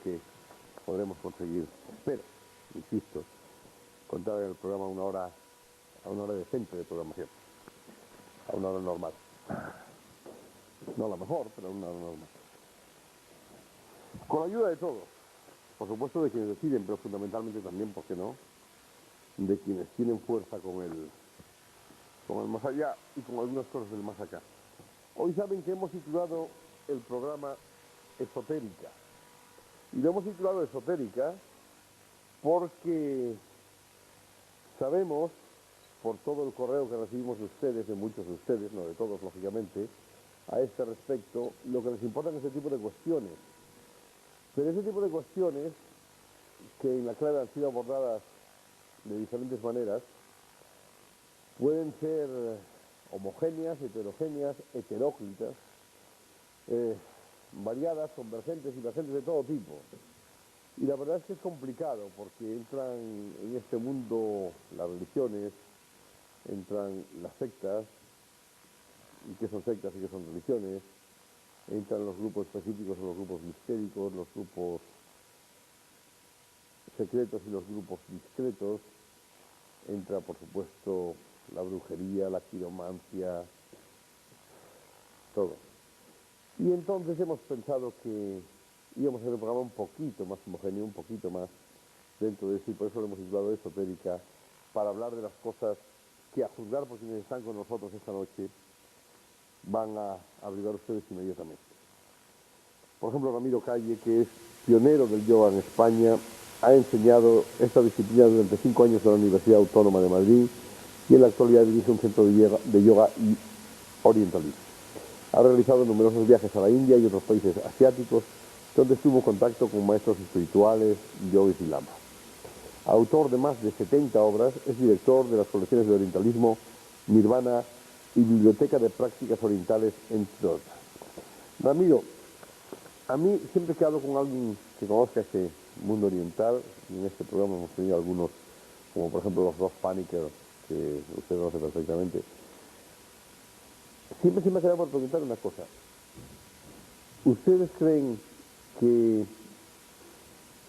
que podremos conseguir, espero, insisto, contar en el programa a una hora decente de programación, a una hora normal. No la mejor, pero a una hora normal. Con la ayuda de todos, por supuesto de quienes deciden, pero fundamentalmente también, ¿por qué no?, de quienes tienen fuerza con el más allá y con algunas cosas del más acá. Hoy saben que hemos titulado el programa Esotérica. Y lo hemos titulado Esotérica porque sabemos, por todo el correo que recibimos de ustedes, de muchos de ustedes, no de todos lógicamente, a este respecto, lo que les importan este tipo de cuestiones. Pero ese tipo de cuestiones, que en la clave han sido abordadas de diferentes maneras, pueden ser homogéneas, heterogéneas, heteróclitas, variadas, convergentes, divergentes de todo tipo. Y la verdad es que es complicado porque entran en este mundo las religiones, entran las sectas, y qué son sectas y qué son religiones, entran los grupos específicos o los grupos mistéricos, los grupos secretos y los grupos discretos, entra por supuesto la brujería, la quiromancia, todo. Y entonces hemos pensado que íbamos a hacer un programa un poquito más homogéneo, un poquito más dentro de eso, y por eso lo hemos titulado Esotérica, para hablar de las cosas que, a juzgar por quienes están con nosotros esta noche, van a abrigar ustedes inmediatamente. Por ejemplo, Ramiro Calle, que es pionero del yoga en España, ha enseñado esta disciplina durante 5 años en la Universidad Autónoma de Madrid y en la actualidad dirige un centro de yoga y orientalismo. Ha realizado numerosos viajes a la India y otros países asiáticos, donde estuvo en contacto con maestros espirituales, yogis y lamas. Autor de más de 70 obras, es director de las colecciones de orientalismo Nirvana y Biblioteca de Prácticas Orientales, entre otras. Ramiro, a mí, siempre que hablo con alguien que conozca este mundo oriental, y en este programa hemos tenido algunos, como por ejemplo los dos Paniker, que usted conoce perfectamente, siempre se me ha quedado por preguntar una cosa. ¿Ustedes creen que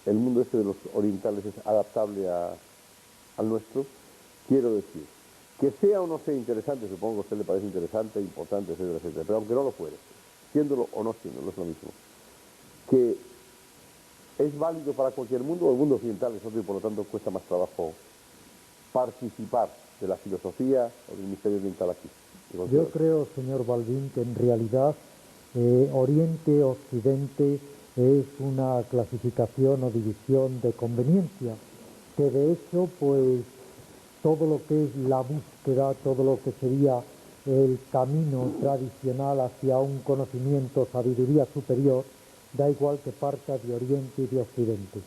el mundo este de los orientales es adaptable al nuestro? Quiero decir, que sea o no sea interesante, supongo que a usted le parece interesante, importante, etcétera, etcétera, pero aunque no lo fuere, siéndolo o no siéndolo, es lo mismo, que es válido para cualquier mundo, o el mundo occidental es otro y por lo tanto cuesta más trabajo participar de la filosofía o del misterio oriental aquí. Yo creo, señor Balbín, que en realidad Oriente, Occidente es una clasificación o división de conveniencia, que de hecho, pues, todo lo que es la búsqueda, todo lo que sería el camino tradicional hacia un conocimiento, sabiduría superior, da igual que parta de Oriente y de Occidente.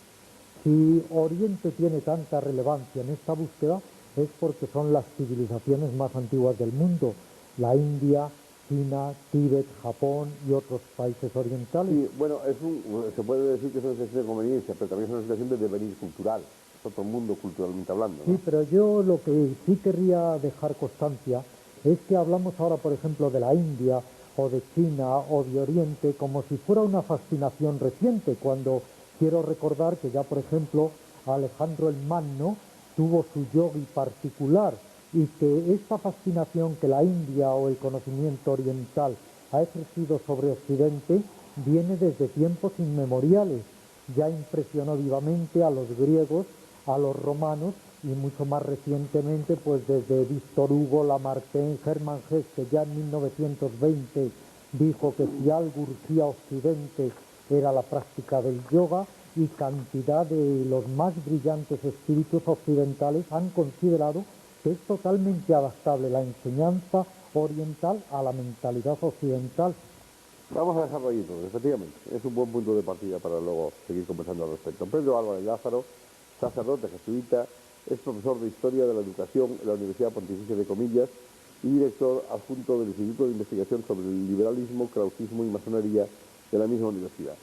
Si Oriente tiene tanta relevancia en esta búsqueda es porque son las civilizaciones más antiguas del mundo, la India, China, Tíbet, Japón y otros países orientales. Sí, bueno, se puede decir que es una situación de conveniencia, pero también es una situación de devenir cultural, es otro mundo culturalmente hablando, ¿no? Sí, pero yo lo que sí querría dejar constancia es que hablamos ahora, por ejemplo, de la India o de China o de Oriente como si fuera una fascinación reciente, cuando quiero recordar que ya, por ejemplo, Alejandro el Magno tuvo su yogi particular y que esta fascinación que la India o el conocimiento oriental ha ejercido sobre Occidente viene desde tiempos inmemoriales. Ya impresionó vivamente a los griegos, a los romanos y mucho más recientemente pues desde Víctor Hugo, Lamartine, Hermann Hesse, que ya en 1920 dijo que si algo urgía a Occidente era la práctica del yoga, y cantidad de los más brillantes espíritus occidentales han considerado que es totalmente adaptable la enseñanza oriental a la mentalidad occidental. Vamos a dejarlo ahí entonces, efectivamente. Es un buen punto de partida para luego seguir conversando al respecto. Pedro Álvarez Lázaro, sacerdote jesuita, es profesor de Historia de la Educación en la Universidad Pontificia de Comillas y director adjunto del Instituto de Investigación sobre el Liberalismo, Krausismo y Masonería de la misma universidad.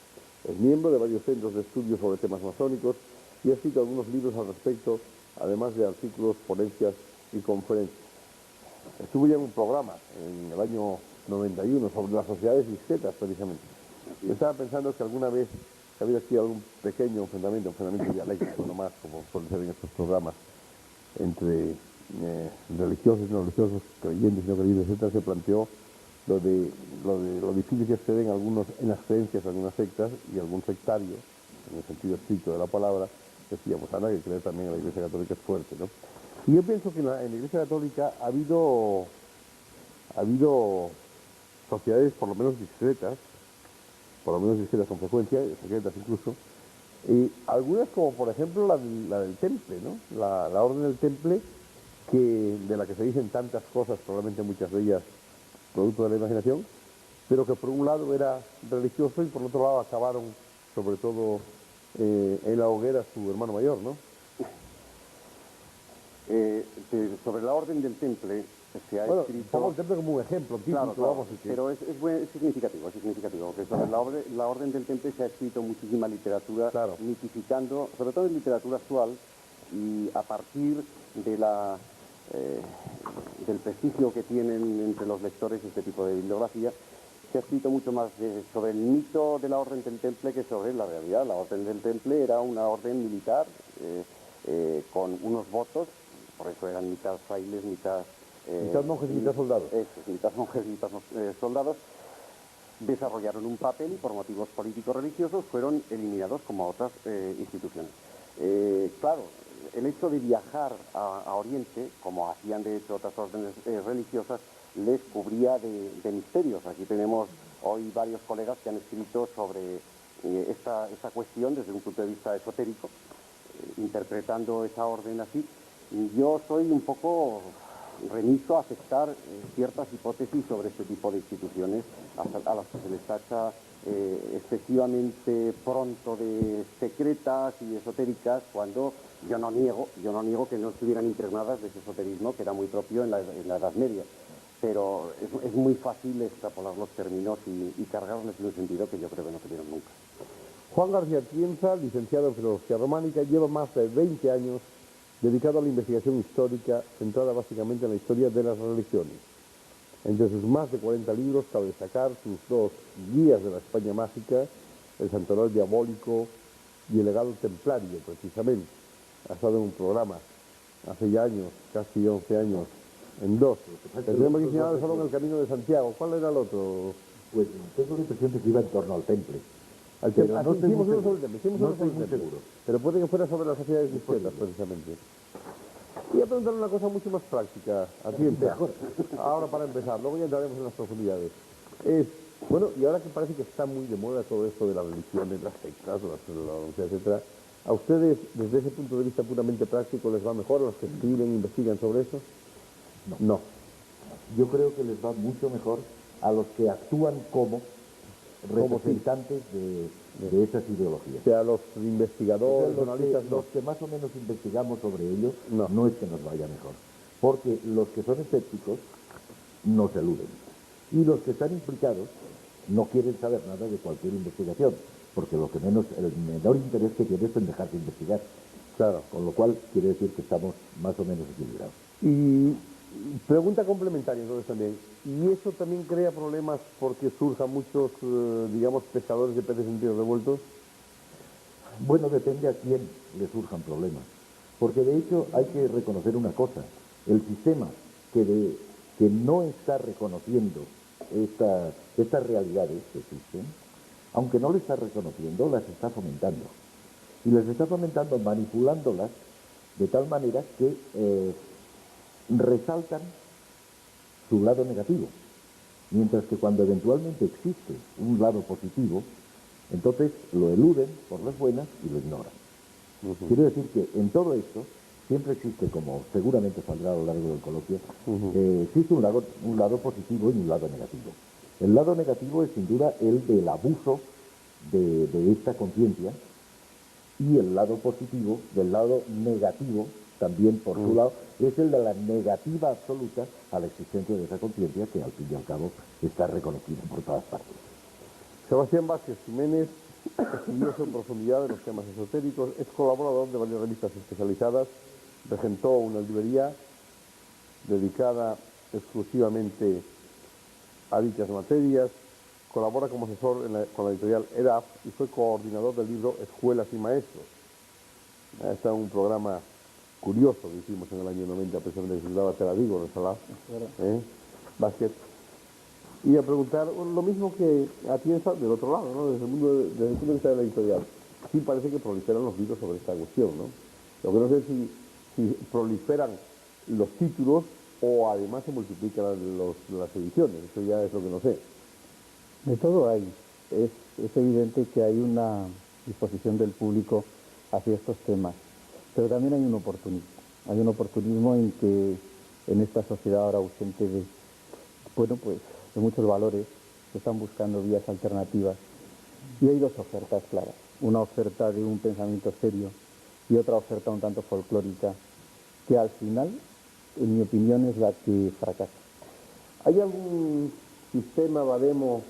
Es miembro de varios centros de estudios sobre temas masónicos y ha escrito algunos libros al respecto, además de artículos, ponencias y conferencias. Estuvo ya en un programa en el año 91 sobre las sociedades discretas, precisamente. Yo estaba pensando que alguna vez ha habido aquí algún pequeño enfrentamiento dialéctico nomás, como suele ser en estos programas, entre religiosos y no religiosos, creyentes y no creyentes, etcétera, se planteó lo difícil que se ven algunos en las creencias de algunas sectas y algún sectario, en el sentido estricto de la palabra, decía, pues anda, que creer también en la Iglesia Católica es fuerte, ¿no? Y yo pienso que en la Iglesia Católica ha habido sociedades por lo menos discretas con frecuencia, secretas incluso, y algunas como por ejemplo la del Temple, ¿no? La Orden del Temple, de la que se dicen tantas cosas, probablemente muchas de ellas producto de la imaginación, pero que por un lado era religioso y por otro lado acabaron sobre todo en la hoguera su hermano mayor, ¿no? Sobre la Orden del Temple se ha escrito... Pongo el Temple como un ejemplo típico, Claro, claro, vamos, pero es significativo, porque sobre la Orden del Temple se ha escrito muchísima literatura, claro, mitificando, sobre todo en literatura actual, y a partir de del prestigio que tienen entre los lectores este tipo de bibliografía, se ha escrito mucho más sobre el mito de la Orden del Temple que sobre la realidad. La Orden del Temple era una orden militar con unos votos, por eso eran mitad frailes, mitad monjes y mitad soldados. Mitad monjes y mitad soldados. Desarrollaron un papel y por motivos político-religiosos fueron eliminados como otras instituciones. Claro, el hecho de viajar a Oriente, como hacían de hecho otras órdenes religiosas, les cubría de misterios. Aquí tenemos hoy varios colegas que han escrito sobre esta cuestión desde un punto de vista esotérico, interpretando esa orden así. Yo soy un poco remiso a aceptar ciertas hipótesis sobre este tipo de instituciones a las que se les tacha excesivamente pronto de secretas y esotéricas, cuando yo no niego que no estuvieran impregnadas de ese esoterismo que era muy propio en la Edad Media, pero es muy fácil extrapolar los términos y cargarles en un sentido que yo creo que no tuvieron nunca. Juan García Tienza, licenciado en Filología Románica, lleva más de 20 años dedicado a la investigación histórica, centrada básicamente en la historia de las religiones. Entre sus más de 40 libros cabe destacar sus dos guías de la España mágica, El Santoral Diabólico y El Legado Templario, precisamente. Ha estado en un programa hace ya años, casi 11 años, en dos. El tenemos aquí señalado solo en El Camino de Santiago. ¿Cuál era el otro? Pues tengo la impresión de que iba en torno al Temple. Pero no estoy muy seguro. Pero puede que fuera sobre las sociedades discretas, precisamente. Y a preguntarle una cosa mucho más práctica, a tiempo. Ahora para empezar, luego ya entraremos en las profundidades. Bueno, y ahora que parece que está muy de moda todo esto de la religión, de las sectas, etcétera, ¿a ustedes, desde ese punto de vista puramente práctico, les va mejor a los que escriben e investigan sobre eso? No. Yo creo que les va mucho mejor a los que actúan como representantes de esas ideologías. O sea, los investigadores, los que más o menos investigamos sobre ellos, no es que nos vaya mejor, porque los que son escépticos nos eluden. Y los que están implicados no quieren saber nada de cualquier investigación, porque el menor interés que tienen es en dejarse investigar. Claro. Con lo cual quiere decir que estamos más o menos equilibrados. Y pregunta complementaria entonces también, ¿y eso también crea problemas porque surjan muchos, digamos, pescadores de peces en ríos revueltos? Bueno, depende a quién le surjan problemas, porque de hecho hay que reconocer una cosa: el sistema que no está reconociendo estas realidades que existen, aunque no le está reconociendo, las está fomentando. Y las está fomentando manipulándolas de tal manera que resaltan su lado negativo, mientras que cuando eventualmente existe un lado positivo, entonces lo eluden por las buenas y lo ignoran. Quiero decir que en todo esto siempre existe, como seguramente saldrá a lo largo del coloquio, existe un lado positivo y un lado negativo. El lado negativo es sin duda el del abuso de esta conciencia, y el lado positivo, del lado negativo, también por su lado, es el de la negativa absoluta a la existencia de esa conciencia que al fin y al cabo está reconocida por todas partes. Sebastián Vázquez Jiménez, estudioso en profundidad de los temas esotéricos, es colaborador de varias revistas especializadas, regentó una librería dedicada exclusivamente a dichas materias, colabora como asesor con la editorial EDAF y fue coordinador del libro Escuelas y Maestros. Este es un programa curioso que hicimos en el año 90, precisamente, que se titulaba Te la digo, en el Salah, Básquet. Y a preguntar lo mismo que a ti del otro lado, ¿no? Desde el punto de vista de la editorial. Sí parece que proliferan los libros sobre esta cuestión, ¿no? Lo que no sé es si proliferan los títulos o además se multiplican las ediciones. Eso ya es lo que no sé. De todo hay. Es evidente que hay una disposición del público hacia estos temas, pero también hay un oportunismo. Hay un oportunismo en que en esta sociedad ahora ausente de, bueno, pues, de muchos valores, se están buscando vías alternativas. Y hay dos ofertas claras. Una oferta de un pensamiento serio y otra oferta un tanto folclórica, que al final, en mi opinión, es la que fracasa. ¿Hay algún sistema, baremo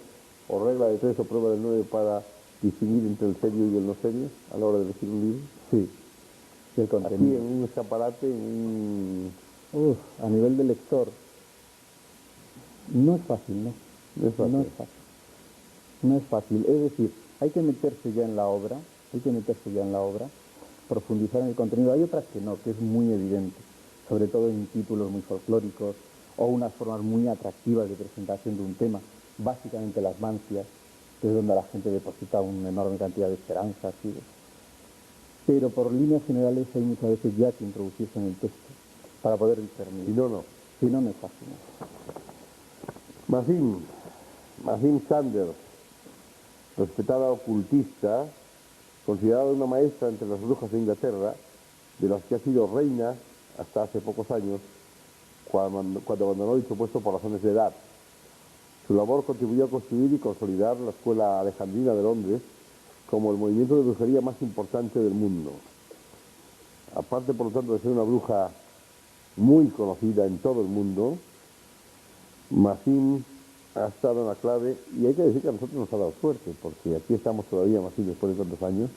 o regla de 3 o prueba de 9 para distinguir entre el serio y el no serio a la hora de elegir un libro? Sí. Y el contenido. Aquí en un escaparate, a nivel de lector, no es fácil, ¿no? No es fácil. No es fácil. No es fácil. Es decir, hay que meterse ya en la obra, profundizar en el contenido. Hay otras que no, que es muy evidente, sobre todo en títulos muy folclóricos o unas formas muy atractivas de presentación de un tema, básicamente las mancias, que es donde la gente deposita una enorme cantidad de esperanzas. ¿Sí? Pero por líneas generales hay muchas veces ya que introducirse en el texto para poder discernir. Si no, no. Si no, no es fácil. Mahim Sanders, respetada ocultista, considerada una maestra entre las brujas de Inglaterra, de las que ha sido reina hasta hace pocos años, cuando abandonó dicho puesto por razones de edad. Su labor contribuyó a construir y consolidar la Escuela Alejandrina de Londres como el movimiento de brujería más importante del mundo. Aparte, por lo tanto, de ser una bruja muy conocida en todo el mundo, Mahim ha estado en la clave, y hay que decir que a nosotros nos ha dado suerte, porque aquí estamos todavía, Mahim, después de tantos años,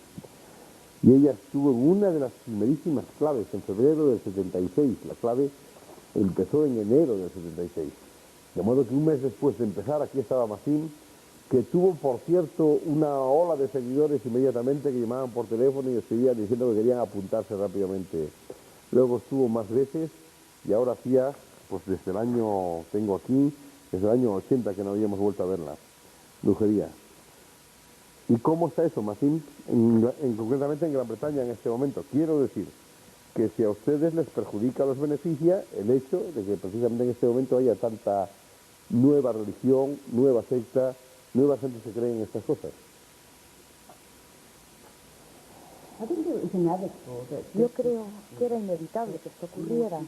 y ella estuvo en una de las primerísimas claves, en febrero del 76. La clave empezó en enero del 76. De modo que un mes después de empezar, aquí estaba Mahim, que tuvo, por cierto, una ola de seguidores inmediatamente que llamaban por teléfono y escribían diciendo que querían apuntarse rápidamente. Luego estuvo más veces y ahora hacía, pues desde el año, tengo aquí, desde el año 80 que no habíamos vuelto a verla, brujería. ¿Y cómo está eso, Mahim, concretamente en Gran Bretaña en este momento? Quiero decir que si a ustedes les perjudica o les beneficia el hecho de que precisamente en este momento haya tanta nueva religión, nueva secta, nueva gente que cree en estas cosas. Yo creo que era inevitable que esto ocurriera,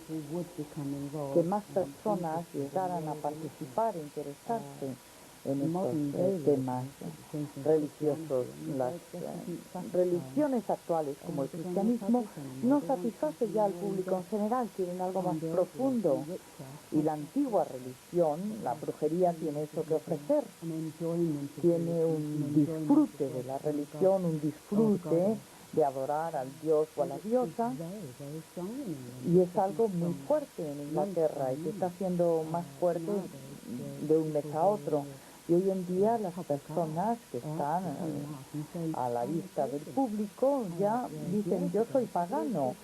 que más personas llegaran a participar e interesarse en estos temas religiosos. Las religiones actuales, como el cristianismo, no satisface ya al público en general, quieren algo más profundo. Y la antigua religión, la brujería, tiene eso que ofrecer. Tiene un disfrute de la religión, un disfrute de adorar al dios o a la diosa, y es algo muy fuerte en Inglaterra y que está siendo más fuerte de un mes a otro. Y hoy en día las personas que están a la vista del público ya dicen yo soy pagano,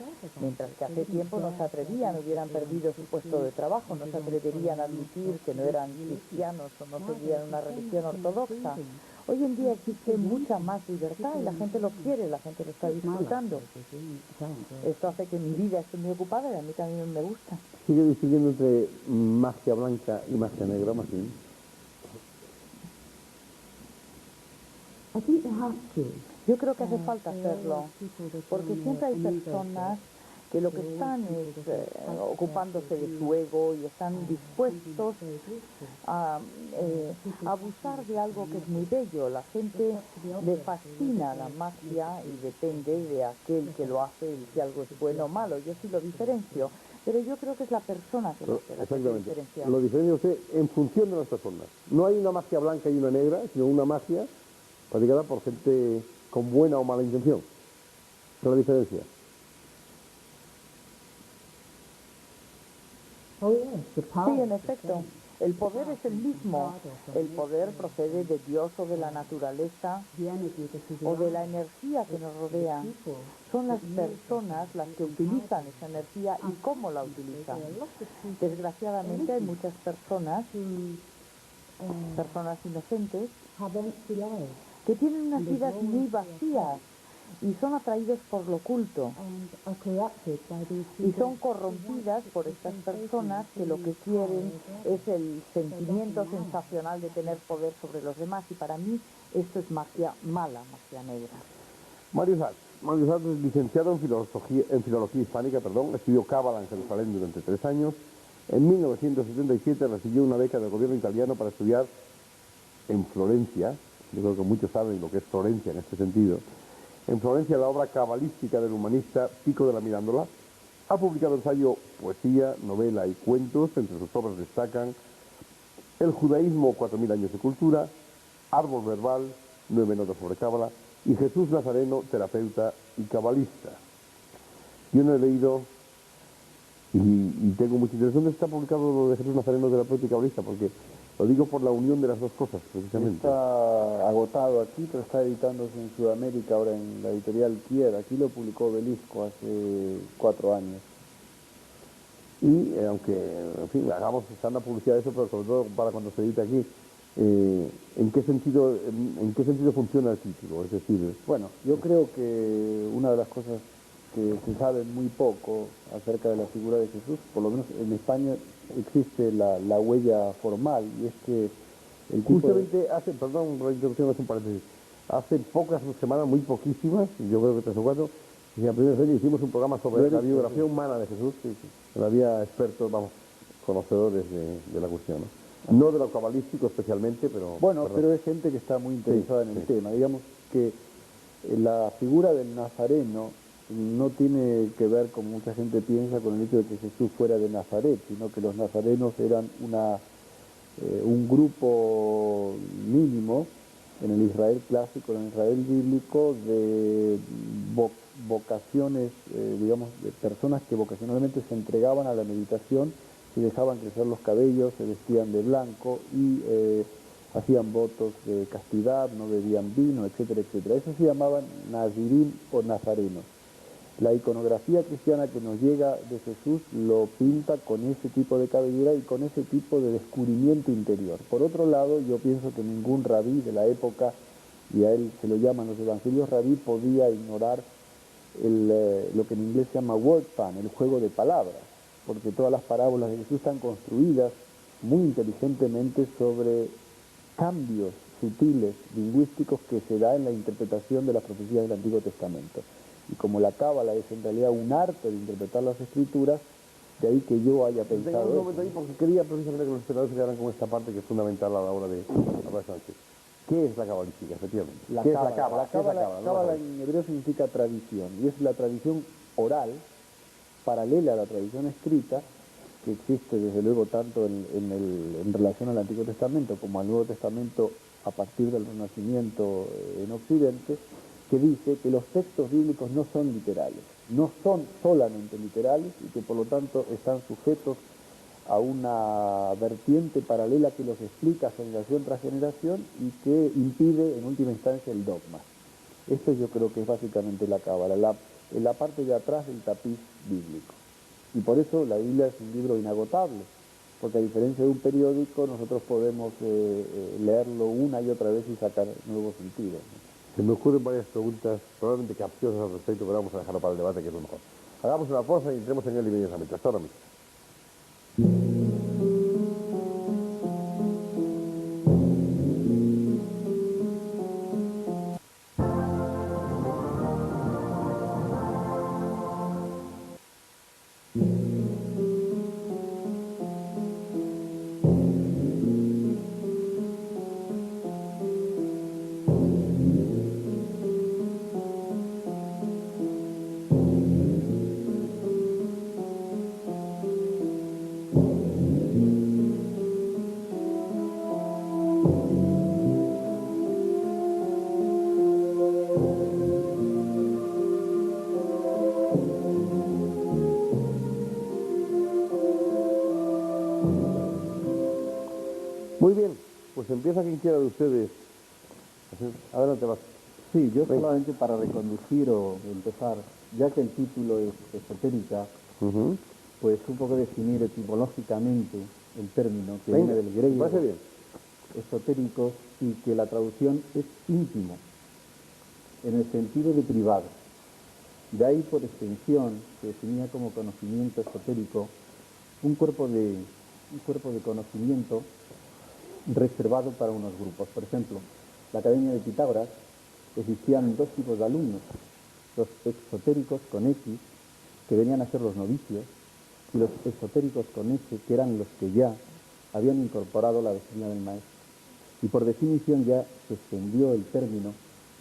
mientras que hace tiempo no se atrevían, hubieran perdido su puesto de trabajo, no se atreverían a admitir que no eran cristianos o no seguían una religión ortodoxa. Hoy en día existe mucha más libertad y la gente lo quiere, la gente lo está disfrutando. Esto hace que mi vida esté muy ocupada y a mí también me gusta. ¿Sigue distinguiendo entre magia blanca y magia negra, Mahim? Yo creo que hace falta hacerlo, porque siempre hay personas que lo que están es ocupándose de su ego y están dispuestos a abusar de algo que es muy bello. La gente le fascina la magia y depende de aquel que lo hace y si algo es bueno o malo. Yo sí lo diferencio, pero yo creo que es la persona que lo hace. Exactamente. Lo diferencia usted en función de las personas. No hay una magia blanca y una negra, sino una magia practicada por gente con buena o mala intención. ¿Esa es la diferencia? Sí, en efecto. El poder es el mismo. El poder procede de Dios o de la naturaleza o de la energía que nos rodea. Son las personas las que utilizan esa energía y cómo la utilizan. Desgraciadamente hay muchas personas inocentes, que tienen unas vidas muy vacías y son atraídos por lo oculto y son corrompidas por estas personas que lo que quieren es el sentimiento sensacional de tener poder sobre los demás, y para mí esto es magia mala, magia negra. Mario Sachs es licenciado en Filología Hispánica, estudió Cábala en Jerusalén durante 3 años. En 1977 recibió una beca del gobierno italiano para estudiar en Florencia. Yo creo que muchos saben lo que es Florencia en este sentido. En Florencia, la obra cabalística del humanista Pico de la Mirandola. Ha publicado ensayo, poesía, novela y cuentos. Entre sus obras destacan El judaísmo, 4000 años de cultura, Árbol verbal, 9 notas sobre Cábala, y Jesús Nazareno, terapeuta y cabalista. Yo no he leído, y tengo mucho interés. ¿Dónde está publicado lo de Jesús Nazareno, terapeuta y cabalista? Porque lo digo por la unión de las dos cosas, precisamente. Está agotado aquí, pero está editándose en Sudamérica, ahora en la editorial Kier. Aquí lo publicó Belisco hace 4 años. Y aunque, en fin, hagamos sana publicidad de eso, pero sobre todo para cuando se edite aquí, ¿en qué sentido funciona el título? Es decir, Bueno, yo creo que una de las cosas que se sabe muy poco acerca de la figura de Jesús, por lo menos en España existe la huella formal, y es que el tipo justamente perdón, la interrupción, es un paréntesis, hace pocas semanas, muy poquísimas, yo creo que 3 o 4, en la primera serie hicimos un programa sobre la biografía humana de Jesús, donde había expertos, conocedores de la cuestión, ¿no? No de lo cabalístico especialmente, pero... Bueno, pero es gente que está muy interesada en el tema. Digamos que la figura del Nazareno no tiene que ver, como mucha gente piensa, con el hecho de que Jesús fuera de Nazaret, sino que los nazarenos eran un grupo mínimo en el Israel clásico, en el Israel bíblico, de vocaciones, digamos, de personas que vocacionalmente se entregaban a la meditación, se dejaban crecer los cabellos, se vestían de blanco y hacían votos de castidad, no bebían vino, etcétera, etcétera. Eso se llamaban nazirim o nazarenos. La iconografía cristiana que nos llega de Jesús lo pinta con ese tipo de cabellera y con ese tipo de descubrimiento interior. Por otro lado, yo pienso que ningún rabí de la época, y a él se lo llaman los evangelios rabí, podía ignorar lo que en inglés se llama word pan, el juego de palabras, porque todas las parábolas de Jesús están construidas muy inteligentemente sobre cambios sutiles, lingüísticos, que se da en la interpretación de las profecías del Antiguo Testamento. Y como la cábala es en realidad un arte de interpretar las escrituras, de ahí que yo haya pensado un momento ahí, porque quería precisamente que los espectadores se quedaran con esta parte que es fundamental a la hora de hablar Sánchez. ¿Qué es la cabalística, efectivamente? ¿Qué es la cábala? La cábala en hebreo significa tradición, y es la tradición oral, paralela a la tradición escrita, que existe desde luego tanto en relación al Antiguo Testamento como al Nuevo Testamento a partir del Renacimiento en Occidente, que dice que los textos bíblicos no son literales, no son solamente literales, y que por lo tanto están sujetos a una vertiente paralela que los explica generación tras generación y que impide en última instancia el dogma. Esto yo creo que es básicamente la cábala, en la parte de atrás del tapiz bíblico. Y por eso la Biblia es un libro inagotable, porque a diferencia de un periódico nosotros podemos leerlo una y otra vez y sacar nuevos sentidos, ¿no? Se me ocurren varias preguntas, probablemente capciosas al respecto, pero vamos a dejarlo para el debate, que es lo mejor. Hagamos una pausa y entremos en él inmediatamente. Hasta ahora mismo. pues empieza quien quiera de ustedes. Adelante, vas. Sí, yo solamente para reconducir o empezar, ya que el título es esotérica, pues un poco definir etimológicamente el término que viene del griego, parece bien. esotéricos, y que la traducción es íntimo, en el sentido de privado. De ahí, por extensión, se definía como conocimiento esotérico un cuerpo de conocimiento reservado para unos grupos. Por ejemplo, la Academia de Pitágoras existían dos tipos de alumnos, los exotéricos con X, que venían a ser los novicios, y los esotéricos con S, que eran los que ya habían incorporado la doctrina del maestro. Y por definición ya se extendió el término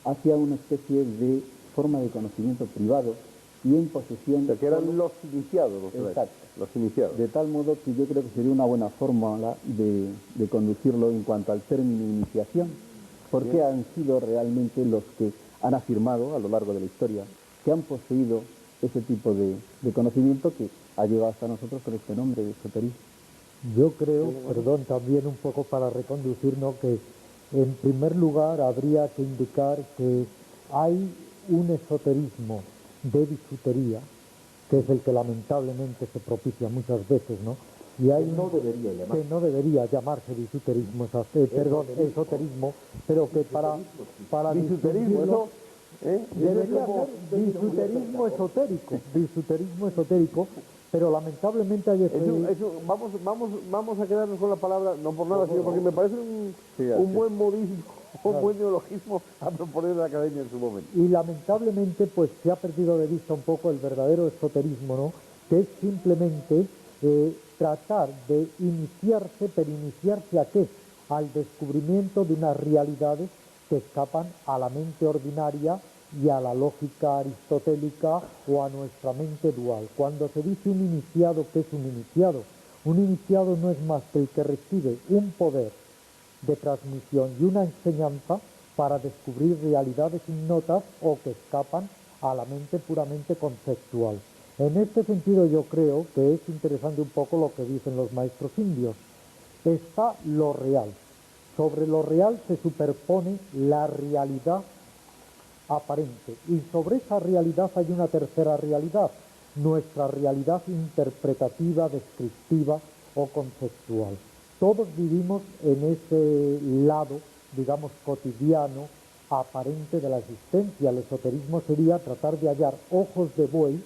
hacia una especie de forma de conocimiento privado y en posesión... O sea, que eran los iniciados, Exacto. Los iniciados. De tal modo que yo creo que sería una buena fórmula de conducirlo en cuanto al término iniciación, porque han sido realmente los que han afirmado a lo largo de la historia que han poseído ese tipo de conocimiento que ha llegado hasta nosotros con este nombre de esoterismo. Yo creo, perdón, también un poco para reconducirnos, que en primer lugar habría que indicar que hay un esoterismo de bisutería, que es el que lamentablemente se propicia muchas veces, ¿no? Y hay que no debería llamarse bisuterismo, esoterismo, pero que para bisuterismo, debería ser bisuterismo esotérico, pero lamentablemente hay vamos a quedarnos con la palabra, no por nada, sino porque me parece un buen modismo, un buen neologismo a proponer en la academia en su momento. Y lamentablemente pues se ha perdido de vista un poco el verdadero esoterismo, ¿no? Que es simplemente tratar de iniciarse, pero ¿iniciarse a qué? Al descubrimiento de unas realidades que escapan a la mente ordinaria y a la lógica aristotélica o a nuestra mente dual. Cuando se dice un iniciado, ¿qué es un iniciado? Un iniciado no es más que el que recibe un poder de transmisión y una enseñanza para descubrir realidades ignotas o que escapan a la mente puramente conceptual. En este sentido yo creo que es interesante un poco lo que dicen los maestros indios. Está lo real. Sobre lo real se superpone la realidad aparente y sobre esa realidad hay una tercera realidad, nuestra realidad interpretativa, descriptiva o conceptual. Todos vivimos en ese lado, digamos, cotidiano, aparente de la existencia. El esoterismo sería tratar de hallar ojos de buey,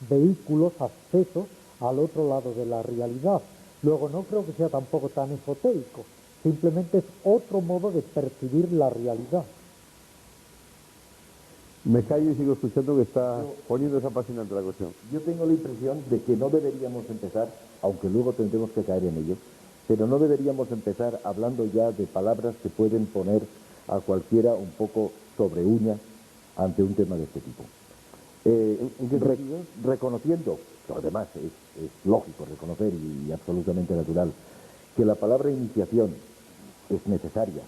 vehículos, accesos al otro lado de la realidad. Luego no creo que sea tampoco tan esotérico, simplemente es otro modo de percibir la realidad. Me callo y sigo escuchando que está poniéndose apasionante la cuestión. Yo tengo la impresión de que no deberíamos empezar, aunque luego tendremos que caer en ello, pero no deberíamos empezar hablando ya de palabras que pueden poner a cualquiera un poco sobre uñas ante un tema de este tipo. Reconociendo, lo demás es lógico reconocer y absolutamente natural, que la palabra iniciación es necesaria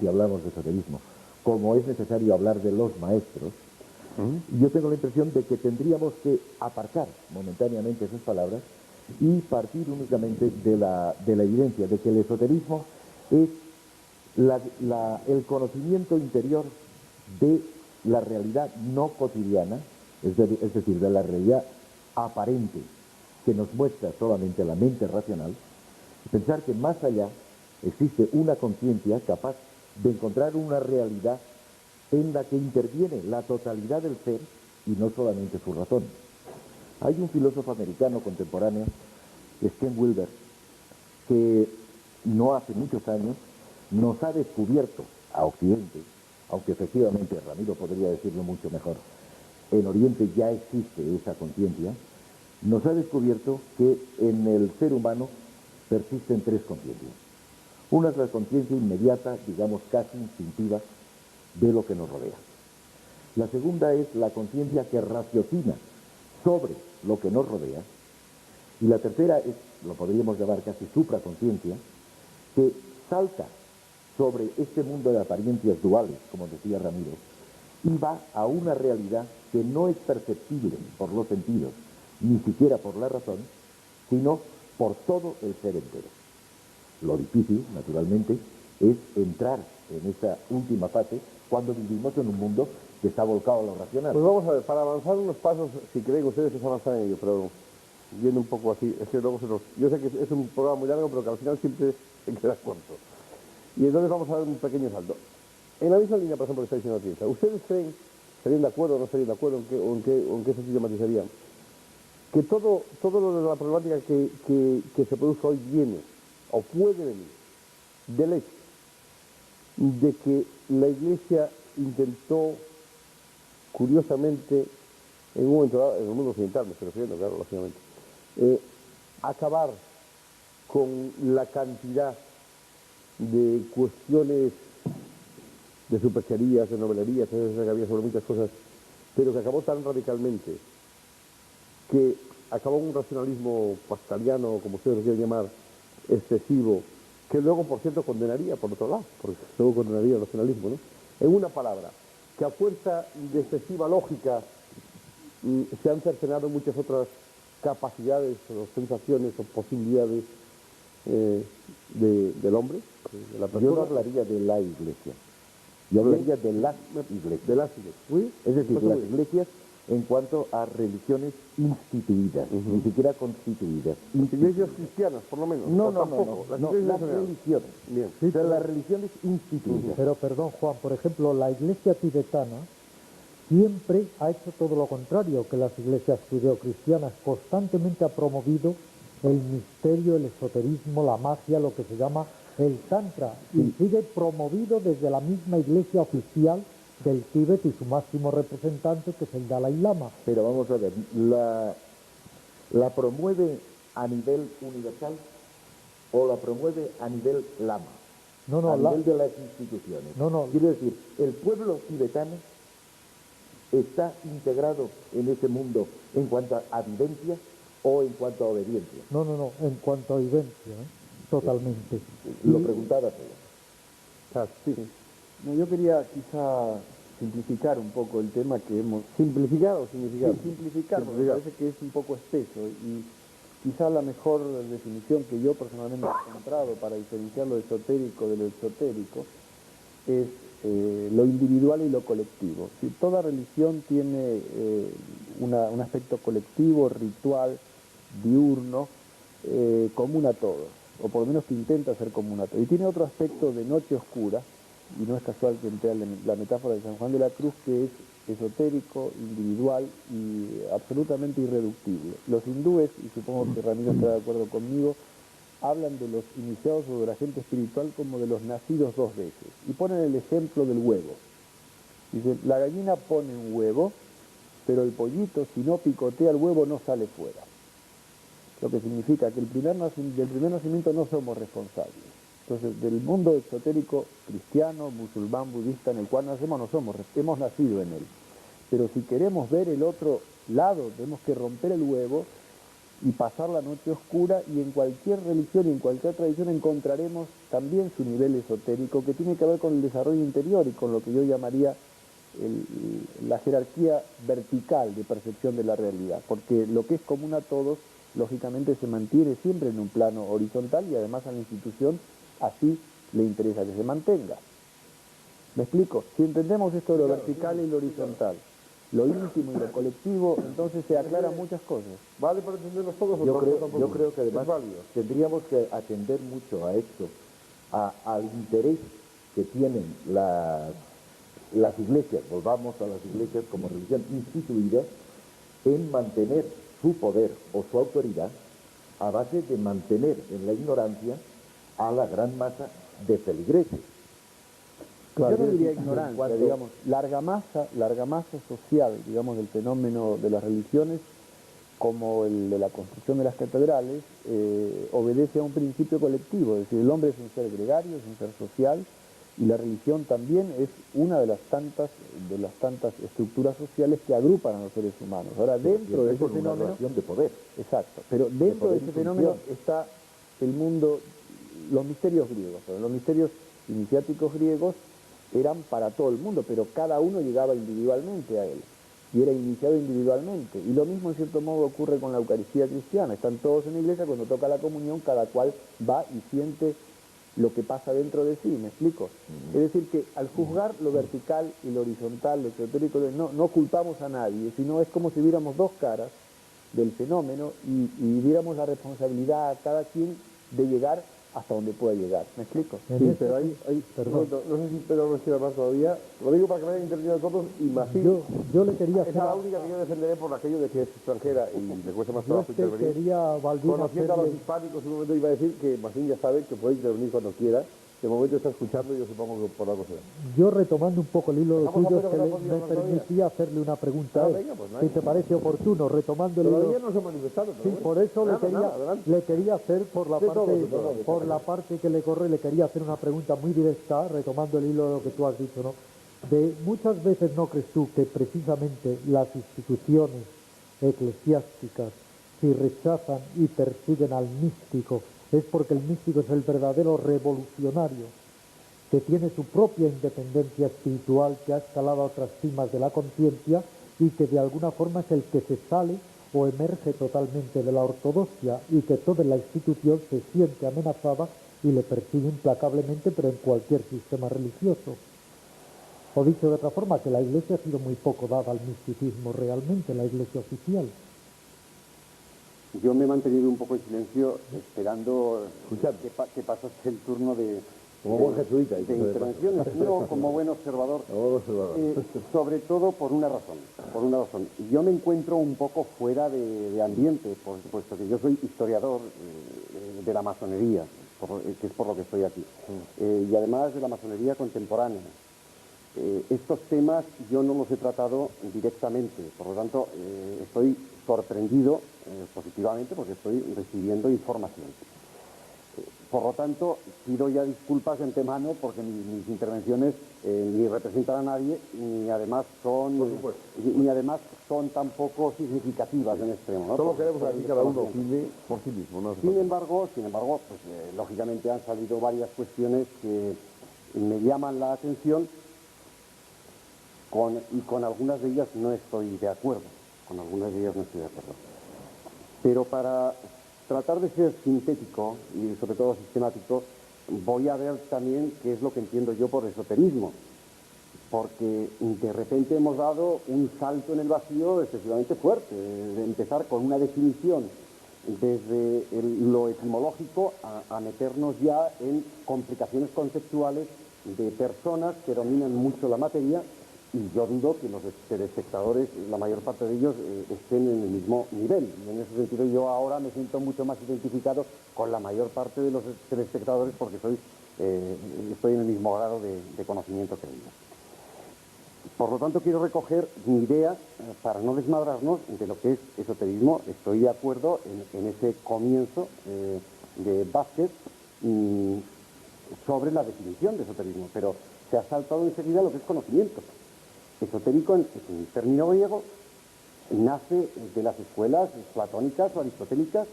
si hablamos de esoterismo, como es necesario hablar de los maestros. Yo tengo la impresión de que tendríamos que aparcar momentáneamente esas palabras y partir únicamente de la evidencia de que el esoterismo es el conocimiento interior de la realidad no cotidiana, es decir, de la realidad aparente que nos muestra solamente la mente racional, pensar que más allá existe una conciencia capaz de encontrar una realidad en la que interviene la totalidad del ser y no solamente su razón. Hay un filósofo americano contemporáneo, Ken Wilber, que no hace muchos años nos ha descubierto a Occidente, aunque efectivamente Ramiro podría decirlo mucho mejor, en Oriente ya existe esa conciencia, nos ha descubierto que en el ser humano persisten tres conciencias. Una es la conciencia inmediata, digamos casi instintiva, de lo que nos rodea. La segunda es la conciencia que raciocina sobre lo que nos rodea. Y la tercera es, lo podríamos llamar casi supraconciencia, que salta sobre este mundo de apariencias duales, como decía Ramiro, y va a una realidad que no es perceptible por los sentidos, ni siquiera por la razón, sino por todo el ser entero. Lo difícil, naturalmente, es entrar en esa última fase cuando vivimos en un mundo que está volcado a lo racional. Pues vamos a ver, para avanzar unos pasos, si creen ustedes que se avanzan en ello, pero viendo un poco así, es que luego yo sé que es un programa muy largo, pero que al final siempre se queda corto. Y entonces vamos a dar un pequeño salto. En la misma línea, por ejemplo, que está diciendo Tienza, ¿ustedes creen, estarían de acuerdo o no estarían de acuerdo, en qué sentido matizarían? Que todo lo de la problemática que se produzca hoy viene, o puede venir, del hecho de que la Iglesia intentó, curiosamente, en un momento dado, en el mundo occidental me estoy refiriendo, claro, lógicamente, acabar con la cantidad de cuestiones de supercherías, de novelerías, que había sobre muchas cosas, pero que acabó tan radicalmente que acabó un racionalismo pascaliano, como ustedes lo quieren llamar, excesivo, que luego, por cierto, condenaría, por otro lado, porque luego condenaría el racionalismo, ¿no? En una palabra, que a fuerza de excesiva lógica se han cercenado muchas otras capacidades o sensaciones o posibilidades del hombre, de la persona. Yo no hablaría de la Iglesia, yo hablaría de las iglesias. De las iglesias. ¿Sí? Es decir, Pues las muy bien. iglesias en cuanto a religiones instituidas, ni siquiera constituidas. Iglesias cristianas, por lo menos. No, o no, tampoco. no, no, iglesias las en general. religiones. Bien. O sea, las religiones instituidas. Pero perdón, Juan, por ejemplo, la iglesia tibetana siempre ha hecho todo lo contrario que las iglesias judeocristianas. Constantemente ha promovido el misterio, el esoterismo, la magia, lo que se llama el tantra. Y sigue promovido desde la misma iglesia oficial del Tíbet y su máximo representante, que es el Dalai Lama. Pero vamos a ver, ¿la promueve a nivel universal o la promueve a nivel lama? No, a nivel de las instituciones. No. Quiero decir, el pueblo tibetano está integrado en ese mundo en cuanto a vivencia o en cuanto a obediencia. No, en cuanto a vivencia, totalmente. Lo preguntaba todo. Sí. No, yo quería quizá simplificar un poco el tema que hemos... ¿Simplificar o significar? Sí, simplificar, porque me parece que es un poco espeso y quizá la mejor definición que yo personalmente he encontrado para diferenciar lo esotérico de lo exotérico es lo individual y lo colectivo. Si toda religión tiene un aspecto colectivo, ritual, diurno, común a todos, o por lo menos que intenta ser común a todos. Y tiene otro aspecto de noche oscura, y no es casual que emplea la metáfora de San Juan de la Cruz, que es esotérico, individual y absolutamente irreductible. Los hindúes, y supongo que Ramiro está de acuerdo conmigo, hablan de los iniciados o de la gente espiritual como de los nacidos dos veces, y ponen el ejemplo del huevo. Dicen, la gallina pone un huevo, pero el pollito, si no picotea el huevo, no sale fuera. Lo que significa que del primer nacimiento no somos responsables. Entonces, del mundo exotérico cristiano, musulmán, budista, en el cual nacemos, hemos nacido en él. Pero si queremos ver el otro lado, tenemos que romper el huevo y pasar la noche oscura, y en cualquier religión y en cualquier tradición encontraremos también su nivel esotérico, que tiene que ver con el desarrollo interior y con lo que yo llamaría la jerarquía vertical de percepción de la realidad, porque lo que es común a todos, lógicamente se mantiene siempre en un plano horizontal, y además a la institución así le interesa que se mantenga. ¿Me explico? Si entendemos esto de lo vertical y lo horizontal, lo íntimo y lo colectivo, entonces se aclaran muchas cosas. ¿Vale para entenderlos todos? Yo creo que además tendríamos que atender mucho a esto, al interés que tienen las iglesias, volvamos a las iglesias como religión instituida, en mantener su poder o su autoridad a base de mantener en la ignorancia a la gran masa de feligreses. Claro, yo no diría ignorancia, digamos, larga masa social, digamos, del fenómeno de las religiones, como el de la construcción de las catedrales, obedece a un principio colectivo, es decir, el hombre es un ser gregario, es un ser social, y la religión también es una de las tantas estructuras sociales que agrupan a los seres humanos. Ahora, dentro de ese una fenómeno... relación de poder. Exacto, pero dentro de ese fenómeno está el mundo, los misterios griegos. Los misterios iniciáticos griegos eran para todo el mundo, pero cada uno llegaba individualmente a él, y era iniciado individualmente. Y lo mismo en cierto modo ocurre con la Eucaristía cristiana. Están todos en la iglesia, cuando toca la comunión, cada cual va y siente lo que pasa dentro de sí, ¿me explico? Es decir, que al juzgar lo vertical y lo horizontal, lo esotérico, no culpamos a nadie, sino es como si viéramos dos caras del fenómeno y diéramos la responsabilidad a cada quien de llegar hasta donde pueda llegar. ¿Me explico? Sí, pero ahí perdón. No sé si Pedro no quiere hablar todavía. Lo digo para que vayan interviniendo todos y más. Yo le quería hacer... Esa es la única que yo defenderé por aquello de que es extranjera y le cuesta más trabajo intervenir. Quería, Balbín, conociendo a los hispánicos, un momento iba a decir que Masín ya sabe que puede intervenir cuando quiera. De momento está escuchando y yo supongo que por algo será. Yo retomando un poco el hilo de tuyo, me permitía hacerle una pregunta a él. Venga, pues, si te parece oportuno, retomando el hilo. Todavía no se ha manifestado. Sí, por eso le quería hacer por la parte que le corre, le quería hacer una pregunta muy directa, retomando el hilo de lo que tú has dicho, ¿no? De muchas veces no crees tú que precisamente las instituciones eclesiásticas, si rechazan y persiguen al místico, es porque el místico es el verdadero revolucionario, que tiene su propia independencia espiritual, que ha escalado a otras cimas de la conciencia y que de alguna forma es el que se sale o emerge totalmente de la ortodoxia y que toda la institución se siente amenazada y le persigue implacablemente, pero en cualquier sistema religioso. O dicho de otra forma, que la Iglesia ha sido muy poco dada al misticismo realmente, la Iglesia oficial. Yo me he mantenido un poco en silencio esperando que pasase el turno de intervenciones, no como buen observador, sobre todo por una razón. Yo me encuentro un poco fuera de ambiente, por supuesto, que yo soy historiador de la masonería, que es por lo que estoy aquí, y además de la masonería contemporánea. Estos temas yo no los he tratado directamente, por lo tanto estoy sorprendido positivamente porque estoy recibiendo información. Por lo tanto, pido ya disculpas de antemano porque mis intervenciones ni representan a nadie ni además son tampoco significativas en extremo, ¿no? Solo queremos que aquí cada uno opine por sí mismo, ¿no? Sin embargo, pues, lógicamente han salido varias cuestiones que me llaman la atención y con algunas de ellas no estoy de acuerdo. Pero para tratar de ser sintético y sobre todo sistemático, voy a ver también qué es lo que entiendo yo por esoterismo, porque de repente hemos dado un salto en el vacío excesivamente fuerte, de empezar con una definición desde lo etimológico a meternos ya en complicaciones conceptuales de personas que dominan mucho la materia. Y yo dudo que los telespectadores, la mayor parte de ellos, estén en el mismo nivel. Y en ese sentido yo ahora me siento mucho más identificado con la mayor parte de los telespectadores porque estoy en el mismo grado de conocimiento que ellos. Por lo tanto, quiero recoger mi idea para no desmadrarnos de lo que es esoterismo. Estoy de acuerdo en ese comienzo de Vázquez sobre la definición de esoterismo, pero se ha saltado enseguida lo que es conocimiento. Esotérico, es un término griego, nace de las escuelas platónicas o aristotélicas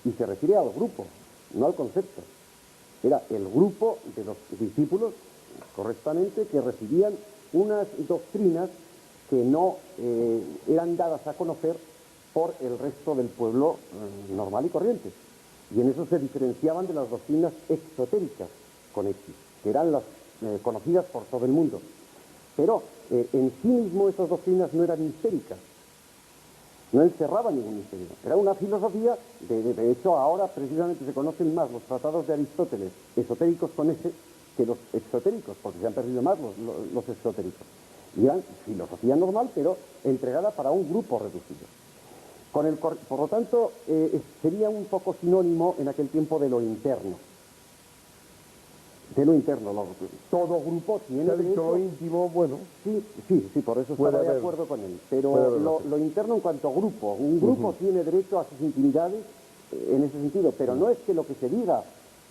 y se refiere al grupo, no al concepto. Era el grupo de los discípulos, correctamente, que recibían unas doctrinas que no eran dadas a conocer por el resto del pueblo normal y corriente. Y en eso se diferenciaban de las doctrinas exotéricas, con X, que eran las conocidas por todo el mundo. Pero en sí mismo esas doctrinas no eran mistéricas, no encerraban ningún misterio. Era una filosofía, de hecho ahora precisamente se conocen más los tratados de Aristóteles, esotéricos con ese, que los exotéricos, porque se han perdido más los exotéricos. Y eran filosofía normal, pero entregada para un grupo reducido. Por lo tanto, sería un poco sinónimo en aquel tiempo de lo interno. De lo interno, todo grupo tiene derecho... lo íntimo, bueno... Sí, por eso estaba de acuerdo con él. Pero lo interno en cuanto a grupo, un grupo tiene derecho a sus intimidades en ese sentido, pero no es que lo que se diga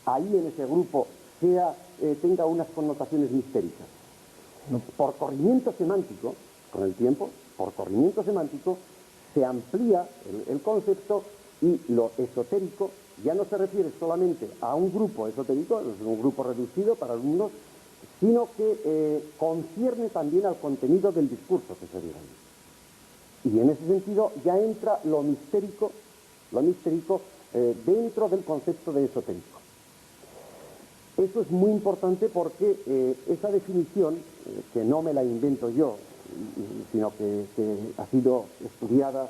ahí en ese grupo tenga unas connotaciones mistéricas. Por corrimiento semántico, con el tiempo, por corrimiento semántico, se amplía el concepto y lo esotérico ya no se refiere solamente a un grupo esotérico, un grupo reducido para algunos, sino que concierne también al contenido del discurso que se diga ahí. Y en ese sentido ya entra lo mistérico dentro del concepto de esotérico. Eso es muy importante porque esa definición, que no me la invento yo, sino que ha sido estudiada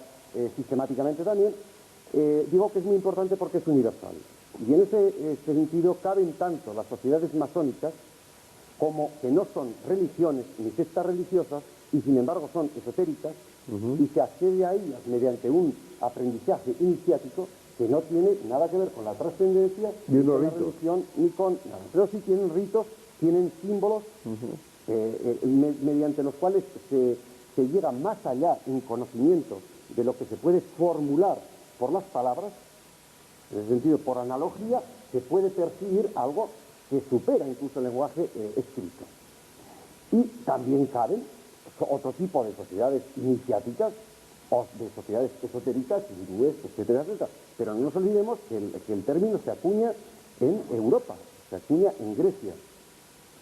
sistemáticamente también, digo que es muy importante porque es universal. Y en ese sentido caben tanto las sociedades masónicas como que no son religiones ni sectas religiosas y sin embargo son esotéricas y se accede a ellas mediante un aprendizaje iniciático que no tiene nada que ver con la trascendencia, ni con la religión, ni con nada. Pero sí tienen ritos, tienen símbolos mediante los cuales se llega más allá en conocimiento de lo que se puede formular por las palabras. En ese sentido, por analogía, se puede percibir algo que supera incluso el lenguaje escrito. Y también caben otro tipo de sociedades iniciáticas o de sociedades esotéricas, hindúes, etcétera, etcétera. Pero no nos olvidemos que el término se acuña en Europa, se acuña en Grecia.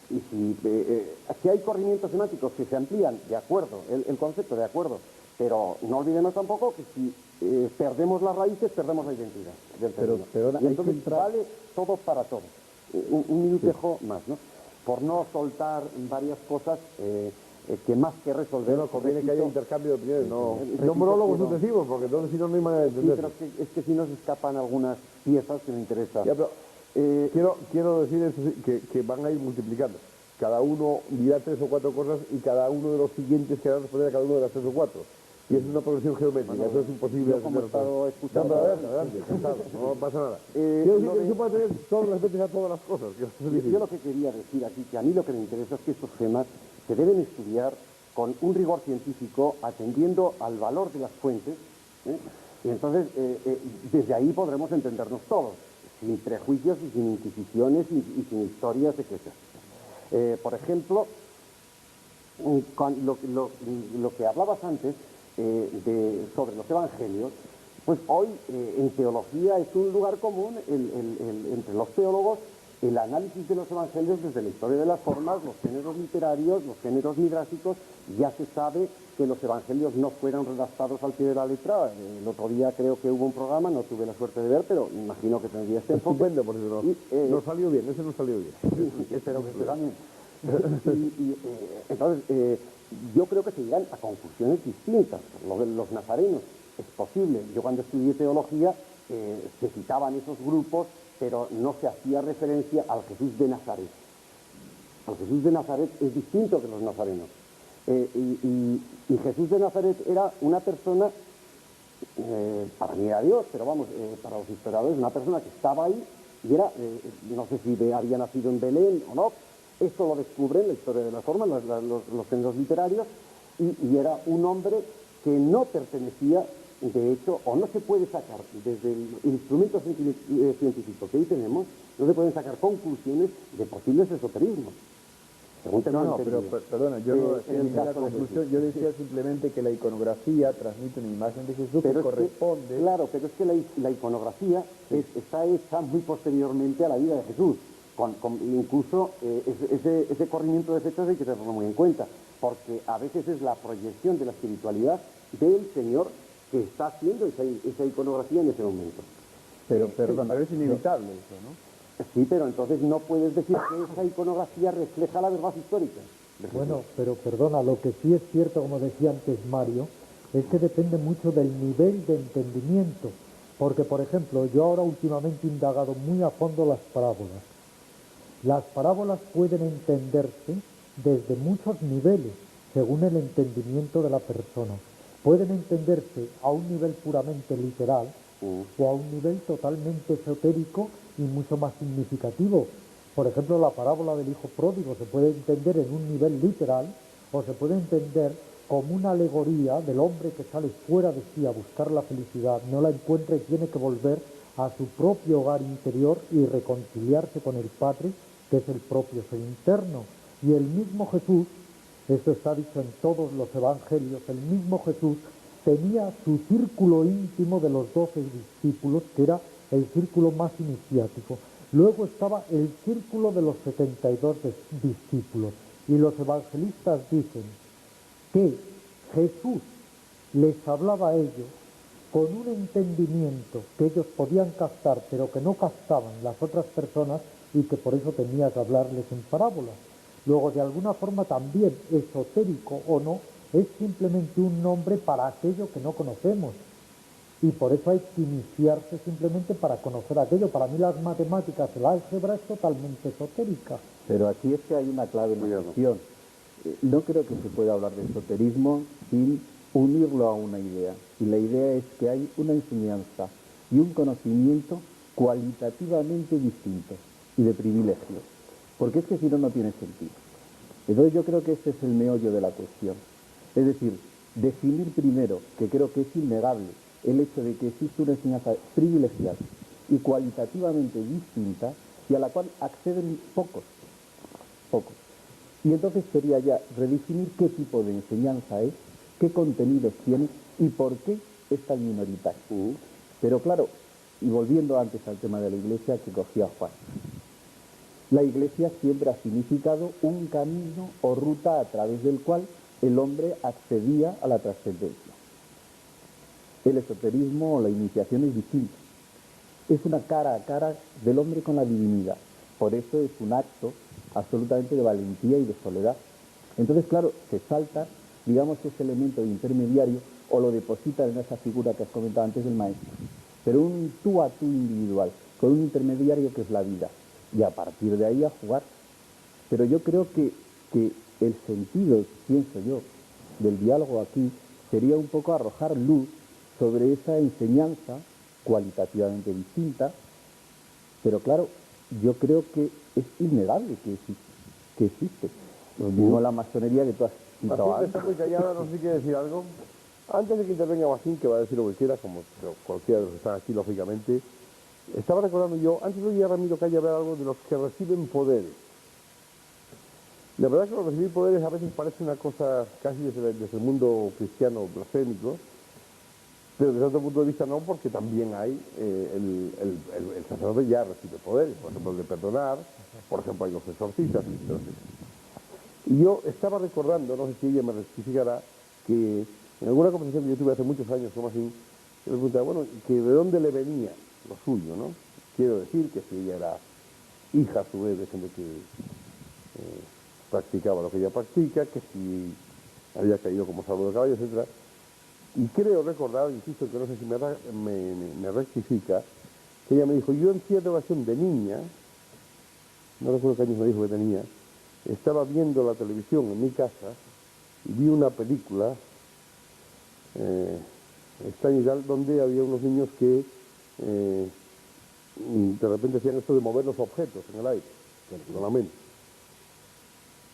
Y si hay corrimientos semánticos que se amplían, de acuerdo, el concepto de acuerdo, pero no olvidemos tampoco que si perdemos las raíces, perdemos la identidad del término. Y entonces vale todo para todo. Un minutejo más, ¿no? Por no soltar varias cosas que más que resolver... Pero conviene que haya intercambio de opiniones, no monólogos sucesivos, porque entonces si no, no hay manera de entender. Sí, pero es que si nos escapan algunas piezas que me interesan. Ya, pero quiero decir eso, que van a ir multiplicando. Cada uno dirá 3 o 4 cosas y cada uno de los siguientes querrá responder a cada uno de las 3 o 4. Y eso es una progresión geométrica, bueno, eso es imposible. Yo como he estado escuchando... Adelante, no pasa nada. Quiero decir que se puede tener todas las veces a todas las cosas. Yo lo que quería decir aquí, que a mí lo que me interesa es que estos temas se deben estudiar con un rigor científico, atendiendo al valor de las fuentes, y entonces desde ahí podremos entendernos todos, sin prejuicios y sin inquisiciones y sin historias etc. Por ejemplo, con lo que hablabas antes sobre los evangelios, pues hoy en teología es un lugar común entre los teólogos el análisis de los evangelios desde la historia de las formas, los géneros literarios, los géneros midrásicos. Ya se sabe que los evangelios no fueron redactados al pie de la letra. El otro día creo que hubo un programa, no tuve la suerte de ver, pero imagino que tendría este enfoque. Estupendo, por eso no salió bien, ese no salió bien. Sí, espero que también. Entonces, yo creo que se llegan a conclusiones distintas. Lo de los nazarenos es posible. Yo cuando estudié teología se citaban esos grupos, pero no se hacía referencia al Jesús de Nazaret. El Jesús de Nazaret es distinto que los nazarenos. Y Jesús de Nazaret era una persona, para mí era Dios, pero vamos, para los historiadores, una persona que estaba ahí y era, no sé si había nacido en Belén o no. Esto lo descubren la historia de la forma, los géneros literarios, y era un hombre que no pertenecía, de hecho, o no se puede sacar, desde el instrumento científico que hoy tenemos, no se pueden sacar conclusiones de posibles esoterismos. No, pero perdona, yo no decía ninguna conclusión, yo decía simplemente que la iconografía transmite una imagen de Jesús que corresponde... Claro, pero es que la iconografía está hecha muy posteriormente a la vida de Jesús. Incluso ese corrimiento de fechas hay que tenerlo muy en cuenta, porque a veces es la proyección de la espiritualidad del Señor que está haciendo esa iconografía en ese momento. Pero es inevitable eso, ¿no? Sí, pero entonces no puedes decir que esa iconografía refleja la verdad histórica. Bueno, pero perdona, lo que sí es cierto, como decía antes Mario, es que depende mucho del nivel de entendimiento. Porque, por ejemplo, yo ahora últimamente he indagado muy a fondo las parábolas. Las parábolas pueden entenderse desde muchos niveles, según el entendimiento de la persona. Pueden entenderse a un nivel puramente literal o a un nivel totalmente esotérico y mucho más significativo. Por ejemplo, la parábola del hijo pródigo se puede entender en un nivel literal o se puede entender como una alegoría del hombre que sale fuera de sí a buscar la felicidad, no la encuentra y tiene que volver a su propio hogar interior y reconciliarse con el Padre, que es el propio ser interno. Y el mismo Jesús, esto está dicho en todos los evangelios, el mismo Jesús tenía su círculo íntimo de los 12 discípulos, que era el círculo más iniciático. Luego estaba el círculo de los 72 discípulos. Y los evangelistas dicen que Jesús les hablaba a ellos con un entendimiento que ellos podían captar, pero que no captaban las otras personas y que por eso tenía que hablarles en parábolas. Luego, de alguna forma también, esotérico o no, es simplemente un nombre para aquello que no conocemos. Y por eso hay que iniciarse simplemente para conocer aquello. Para mí las matemáticas, el álgebra es totalmente esotérica. Pero aquí es que hay una clave en la cuestión. No creo que se pueda hablar de esoterismo sin unirlo a una idea. Y la idea es que hay una enseñanza y un conocimiento cualitativamente distintos y de privilegio. Porque es que si no, no tiene sentido. Entonces yo creo que este es el meollo de la cuestión. Es decir, definir primero, que creo que es innegable, el hecho de que existe una enseñanza privilegiada y cualitativamente distinta y a la cual acceden pocos. Y entonces sería ya redefinir qué tipo de enseñanza es, qué contenidos tiene y por qué es tan minoritario. Pero claro, y volviendo antes al tema de la Iglesia que cogía Juan, la Iglesia siempre ha significado un camino o ruta a través del cual el hombre accedía a la trascendencia. El esoterismo o la iniciación es distinto. Es una cara a cara del hombre con la divinidad. Por eso es un acto absolutamente de valentía y de soledad. Entonces, claro, se salta, digamos, ese elemento de intermediario o lo deposita en esa figura que has comentado antes del maestro. Pero un tú a tú individual, con un intermediario que es la vida. Y a partir de ahí a jugar. Pero yo creo que el sentido, pienso yo, del diálogo aquí sería un poco arrojar luz sobre esa enseñanza cualitativamente distinta, pero claro, yo creo que es innegable que existe. Lo mismo la masonería que tú has citado Martín antes. está muy callada, no sé si quiere decir algo. Antes de que intervenga Martín, que va a decir lo que quiera, como cualquiera de los que están aquí, lógicamente, estaba recordando yo, antes de oír a Ramiro Calle hablar algo de los que reciben poderes. La verdad es que recibir poderes a veces parece una cosa casi desde el mundo cristiano blasfémico, pero desde otro punto de vista no, porque también hay, el sacerdote ya recibe poderes, por ejemplo el de perdonar, por ejemplo hay los exorcistas, etc. Y yo estaba recordando, no sé si ella me rectificará, que en alguna conversación que yo tuve hace muchos años, como así, yo me preguntaba, bueno, que de dónde le venía lo suyo, ¿no? Quiero decir que si ella era hija a su vez de gente que practicaba lo que ella practica, que si había caído como salvo de caballo, etc. Y creo recordar, insisto, que no sé si me rectifica, que ella me dijo, yo en cierta ocasión de niña, no recuerdo qué años me dijo que tenía, estaba viendo la televisión en mi casa y vi una película extraña y tal, donde había unos niños que de repente hacían esto de mover los objetos en el aire, con la mente.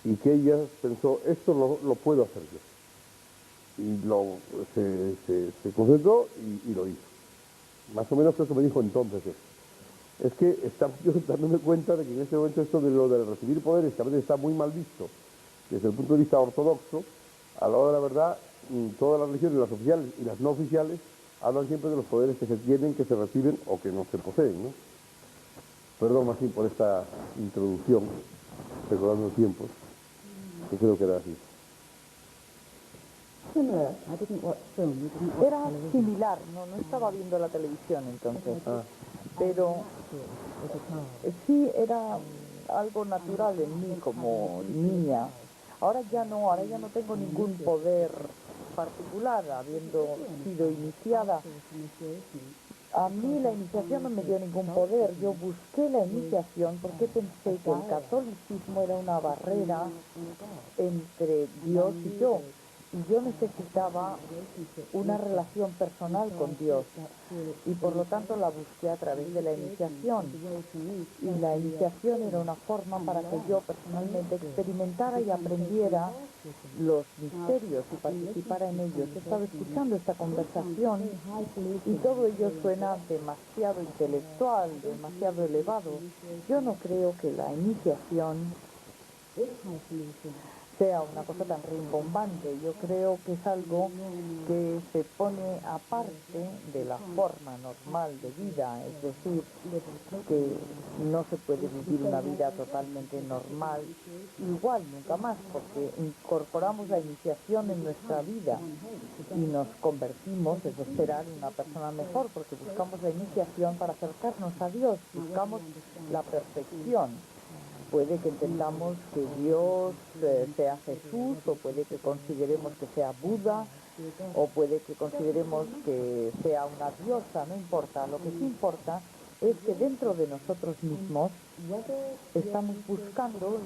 Y que ella pensó, esto lo puedo hacer yo. Y se concentró y lo hizo. Más o menos eso me dijo entonces eso. Es que estaba yo dándome cuenta de que en este momento esto de lo de recibir poderes, que a veces está muy mal visto desde el punto de vista ortodoxo, a la hora de la verdad, todas las religiones, las oficiales y las no oficiales, hablan siempre de los poderes que se tienen, que se reciben o que no se poseen, ¿no? Perdón, Martín, por esta introducción, recordando tiempos, que creo que era así. Era similar, no estaba viendo la televisión entonces, pero sí era algo natural en mí como niña. Ahora ya no tengo ningún poder particular, habiendo sido iniciada. A mí la iniciación no me dio ningún poder, yo busqué la iniciación porque pensé que el catolicismo era una barrera entre Dios y yo. Y yo necesitaba una relación personal con Dios y por lo tanto la busqué a través de la iniciación. Y la iniciación era una forma para que yo personalmente experimentara y aprendiera los misterios y participara en ellos. He estado escuchando esta conversación y todo ello suena demasiado intelectual, demasiado elevado. Yo no creo que la iniciación sea una cosa tan rimbombante. Yo creo que es algo que se pone aparte de la forma normal de vida, es decir, que no se puede vivir una vida totalmente normal, igual nunca más, porque incorporamos la iniciación en nuestra vida y nos convertimos, es esperar, en una persona mejor, porque buscamos la iniciación para acercarnos a Dios, buscamos la perfección. Puede que entendamos que Dios sea Jesús, o puede que consideremos que sea Buda, o puede que consideremos que sea una diosa, no importa. Lo que sí importa es que dentro de nosotros mismos estamos buscando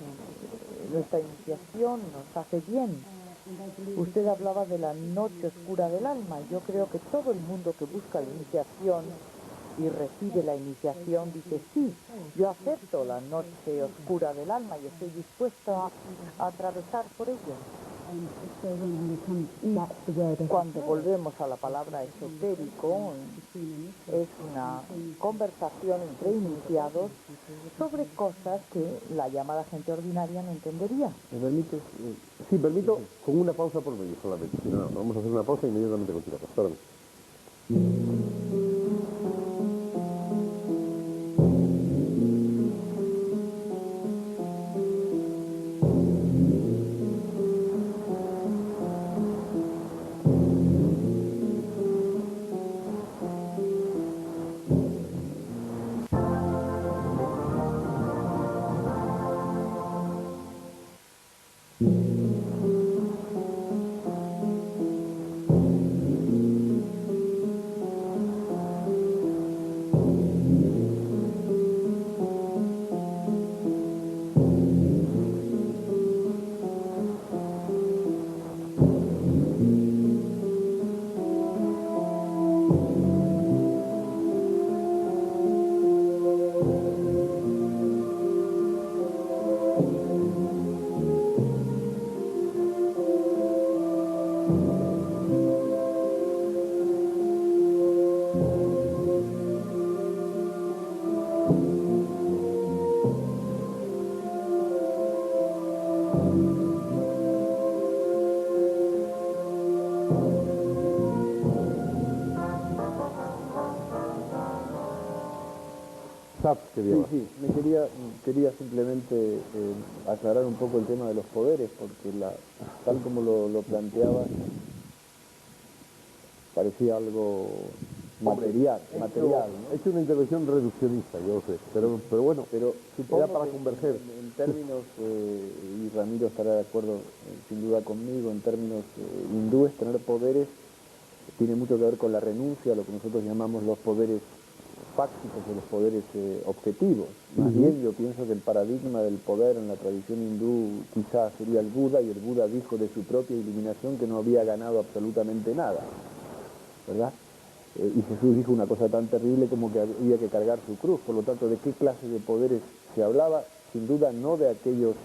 nuestra iniciación, nos hace bien. Usted hablaba de la noche oscura del alma. Yo creo que todo el mundo que busca la iniciación y recibe la iniciación dice, sí, yo acepto la noche oscura del alma y estoy dispuesta a atravesar por ella. Y cuando volvemos a la palabra esotérico, es una conversación entre iniciados sobre cosas que la llamada gente ordinaria no entendería. ¿Me permites? Sí, permito, con una pausa por medio solamente. Si no, vamos a hacer una pausa y inmediatamente continuamos. Espérame. Sí, me quería simplemente aclarar un poco el tema de los poderes, porque tal como lo planteaba, parecía algo material, ¿no? He hecho una intervención reduccionista, yo sé, pero bueno, supongo era para que converger. En términos, y Ramiro estará de acuerdo sin duda conmigo, en términos hindúes, tener poderes tiene mucho que ver con la renuncia a lo que nosotros llamamos los poderes fácticos o los poderes objetivos. Más bien yo pienso que el paradigma del poder en la tradición hindú quizás sería el Buda, y el Buda dijo de su propia iluminación que no había ganado absolutamente nada, ¿verdad? Y Jesús dijo una cosa tan terrible como que había que cargar su cruz. Por lo tanto, ¿de qué clase de poderes se hablaba? Sin duda no de aquellos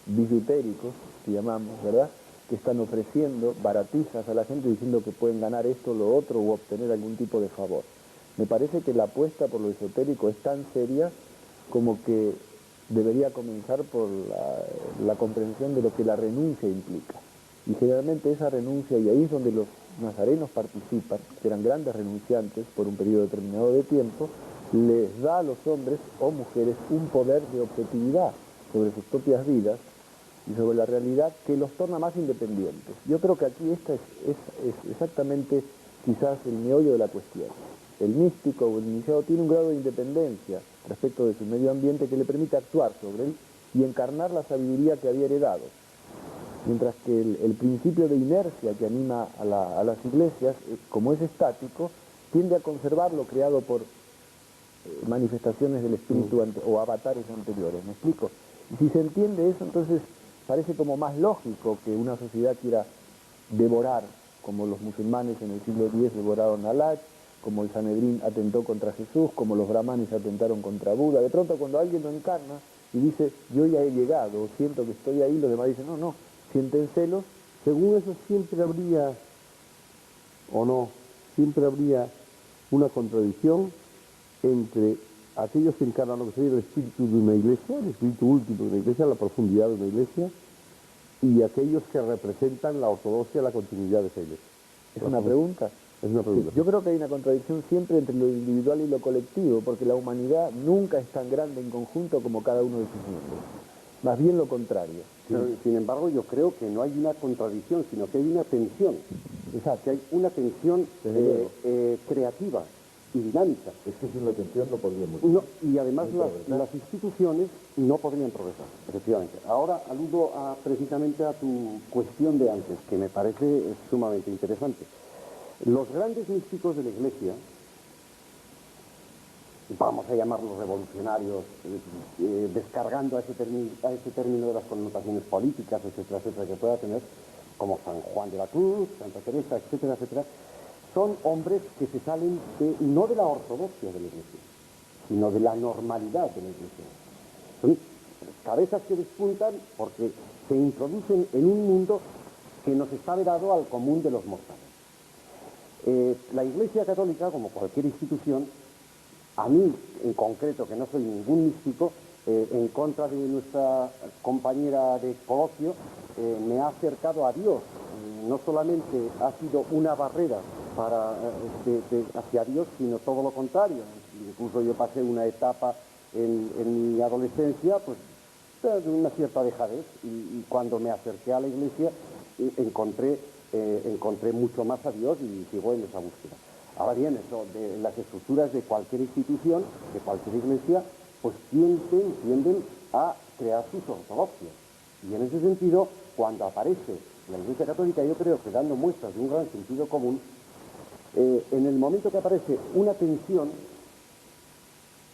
bisutéricos, que llamamos, ¿verdad?, que están ofreciendo baratijas a la gente diciendo que pueden ganar esto, lo otro, u obtener algún tipo de favor. Me parece que la apuesta por lo esotérico es tan seria como que debería comenzar por la comprensión de lo que la renuncia implica. Y generalmente esa renuncia, y ahí es donde los nazarenos participan, que eran grandes renunciantes por un periodo determinado de tiempo, les da a los hombres o mujeres un poder de objetividad sobre sus propias vidas y sobre la realidad que los torna más independientes. Yo creo que aquí esta es exactamente quizás el meollo de la cuestión. El místico o el iniciado tiene un grado de independencia respecto de su medio ambiente que le permite actuar sobre él y encarnar la sabiduría que había heredado. Mientras que el principio de inercia que anima a las iglesias, como es estático, tiende a conservar lo creado por manifestaciones del espíritu o avatares anteriores. ¿Me explico? Y si se entiende eso, entonces parece como más lógico que una sociedad quiera devorar, como los musulmanes en el siglo X devoraron a Allah, como el Sanedrín atentó contra Jesús, como los brahmanes atentaron contra Buda. De pronto cuando alguien lo encarna y dice, yo ya he llegado, o siento que estoy ahí, los demás dicen, no, sienten celos. Según eso siempre habría, o no, siempre habría una contradicción entre aquellos que encarnan lo que sería el espíritu de una iglesia, el espíritu último de una iglesia, la profundidad de una iglesia, y aquellos que representan la ortodoxia, la continuidad de esa iglesia. ¿Es una pregunta? Es una pregunta. Yo creo que hay una contradicción siempre entre lo individual y lo colectivo, porque la humanidad nunca es tan grande en conjunto como cada uno de sus miembros. Más bien lo contrario. Pero, sin embargo, yo creo que no hay una contradicción, sino que hay una tensión. Exacto. Que hay una tensión creativa y dinámica. Es que sin la atención no podríamos... No, y además las instituciones no podrían progresar, efectivamente. Ahora aludo precisamente a tu cuestión de antes, que me parece sumamente interesante. Los grandes místicos de la Iglesia, vamos a llamarlos revolucionarios, descargando a ese término de las connotaciones políticas, etcétera, etcétera, que pueda tener, como San Juan de la Cruz, Santa Teresa, etcétera, etcétera, son hombres que se salen no de la ortodoxia de la Iglesia, sino de la normalidad de la Iglesia. Son cabezas que despuntan porque se introducen en un mundo que nos está vedado al común de los mortales. La Iglesia Católica, como cualquier institución, a mí en concreto, que no soy ningún místico, en contra de nuestra compañera de coloquio, me ha acercado a Dios. No solamente ha sido una barrera hacia Dios, sino todo lo contrario. Incluso yo pasé una etapa en mi adolescencia, pues, de una cierta dejadez, y cuando me acerqué a la Iglesia encontré mucho más a Dios y sigo en esa búsqueda. Ahora bien, eso de las estructuras de cualquier institución, de cualquier iglesia, pues tienden a crear sus ortodoxias. Y en ese sentido, cuando aparece la Iglesia Católica, yo creo que dando muestras de un gran sentido común, en el momento que aparece una tensión,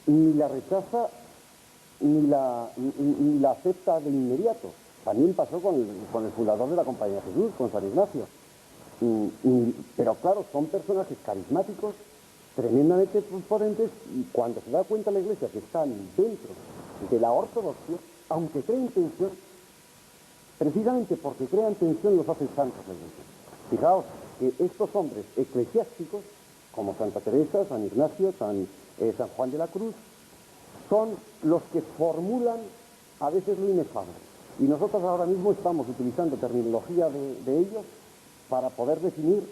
ni la rechaza ni la acepta de inmediato. También pasó con el fundador de la Compañía de Jesús, con San Ignacio. Pero claro, son personajes carismáticos, tremendamente potentes, y cuando se da cuenta la Iglesia que están dentro de la ortodoxia, aunque creen tensión, precisamente porque crean tensión los hacen santos la Iglesia. Fijaos que estos hombres eclesiásticos, como Santa Teresa, San Ignacio, San Juan de la Cruz, son los que formulan a veces lo inefable. Y nosotros ahora mismo estamos utilizando terminología de ellos para poder definir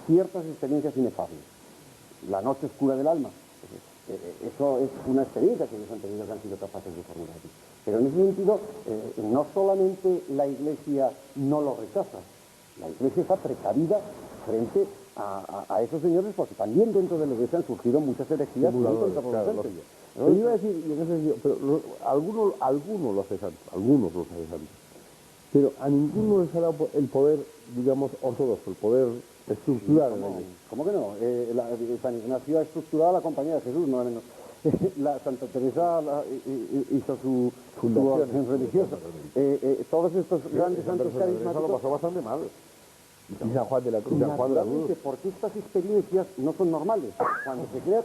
ciertas experiencias inefables. La noche oscura del alma, eso es una experiencia que ellos han tenido, que han sido capaces de formular aquí. Pero en ese sentido, no solamente la Iglesia no lo rechaza, la Iglesia está precavida frente a esos señores, porque también dentro de la Iglesia han surgido muchas herejías contraproducentes. Pero iba a decir, y en ese sentido, pero algunos lo hacen santos, algunos lo hacen santos. Pero a ninguno les ha dado el poder, digamos, ortodoxo, el poder estructural de la Iglesia. ¿Cómo que no? San Ignacio ha estructurado la Compañía de Jesús, no menos. La Santa Teresa hizo su orden religiosa. Todos estos grandes santos carismáticos lo pasó bastante mal. Y San Juan de la Cruz. Naturalmente, porque estas experiencias no son normales. Cuando se crea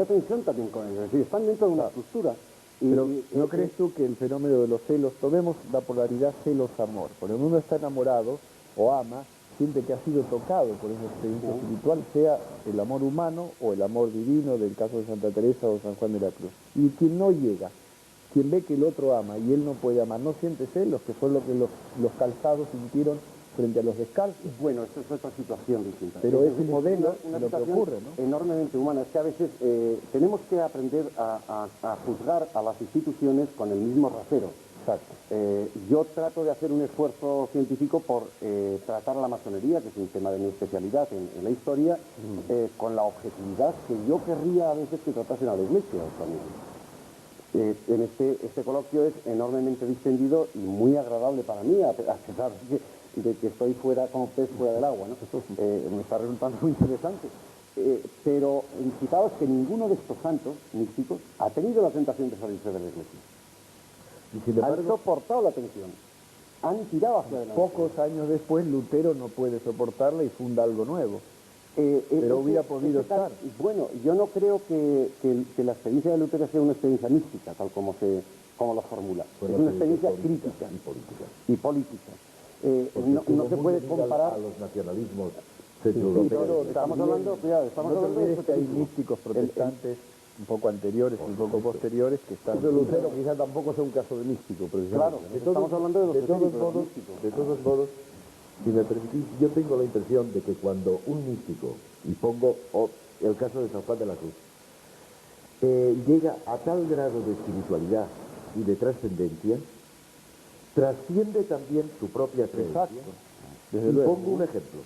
tensión también con ellos. Es decir, están dentro de una estructura. Pero ¿no crees tú que el fenómeno de los celos, tomemos la polaridad celos-amor? Cuando uno está enamorado o ama, siente que ha sido tocado por esa experiencia espiritual, sea el amor humano o el amor divino, del caso de Santa Teresa o San Juan de la Cruz. Y quien no llega, quien ve que el otro ama y él no puede amar, no siente celos, que fue lo que los calzados sintieron frente a los descalzos. Bueno, esto es otra situación distinta. Pero es un modelo una de lo que situación ocurre, ¿no? enormemente humana. Es que a veces tenemos que aprender a juzgar a las instituciones con el mismo rasero. Exacto. Yo trato de hacer un esfuerzo científico por tratar a la masonería, que es un tema de mi especialidad en la historia, con la objetividad que yo querría a veces que tratasen a la Iglesia también. En este coloquio es enormemente distendido y muy agradable para mí, a pesar de que estoy fuera como pez fuera del agua, ¿no? Me está resultando muy interesante. Pero fijaos que ninguno de estos santos místicos ha tenido la tentación de salirse de la Iglesia. Y sin embargo, Han soportado la tensión, han tirado hacia adelante. pocos años después Lutero no puede soportarla y funda algo nuevo. Pero hubiera podido estar. Bueno, yo no creo que la experiencia de Lutero sea una experiencia mística, tal como lo formula. Es una experiencia crítica y política. No se puede comparar a los nacionalismos centroeuropeos. Estamos hablando, cuidado, estamos hablando de que hay místicos protestantes un poco anteriores, un poco posteriores, que están... Pero Lucero quizá tampoco sea un caso de místico, precisamente. Claro, estamos hablando de los esotéricos, de todos modos, si me permitís, yo tengo la impresión de que cuando un místico, y pongo el caso de San Juan de la Cruz, llega a tal grado de espiritualidad y de trascendencia, trasciende también su propia creencia. Desde Y luego. pongo un ejemplo.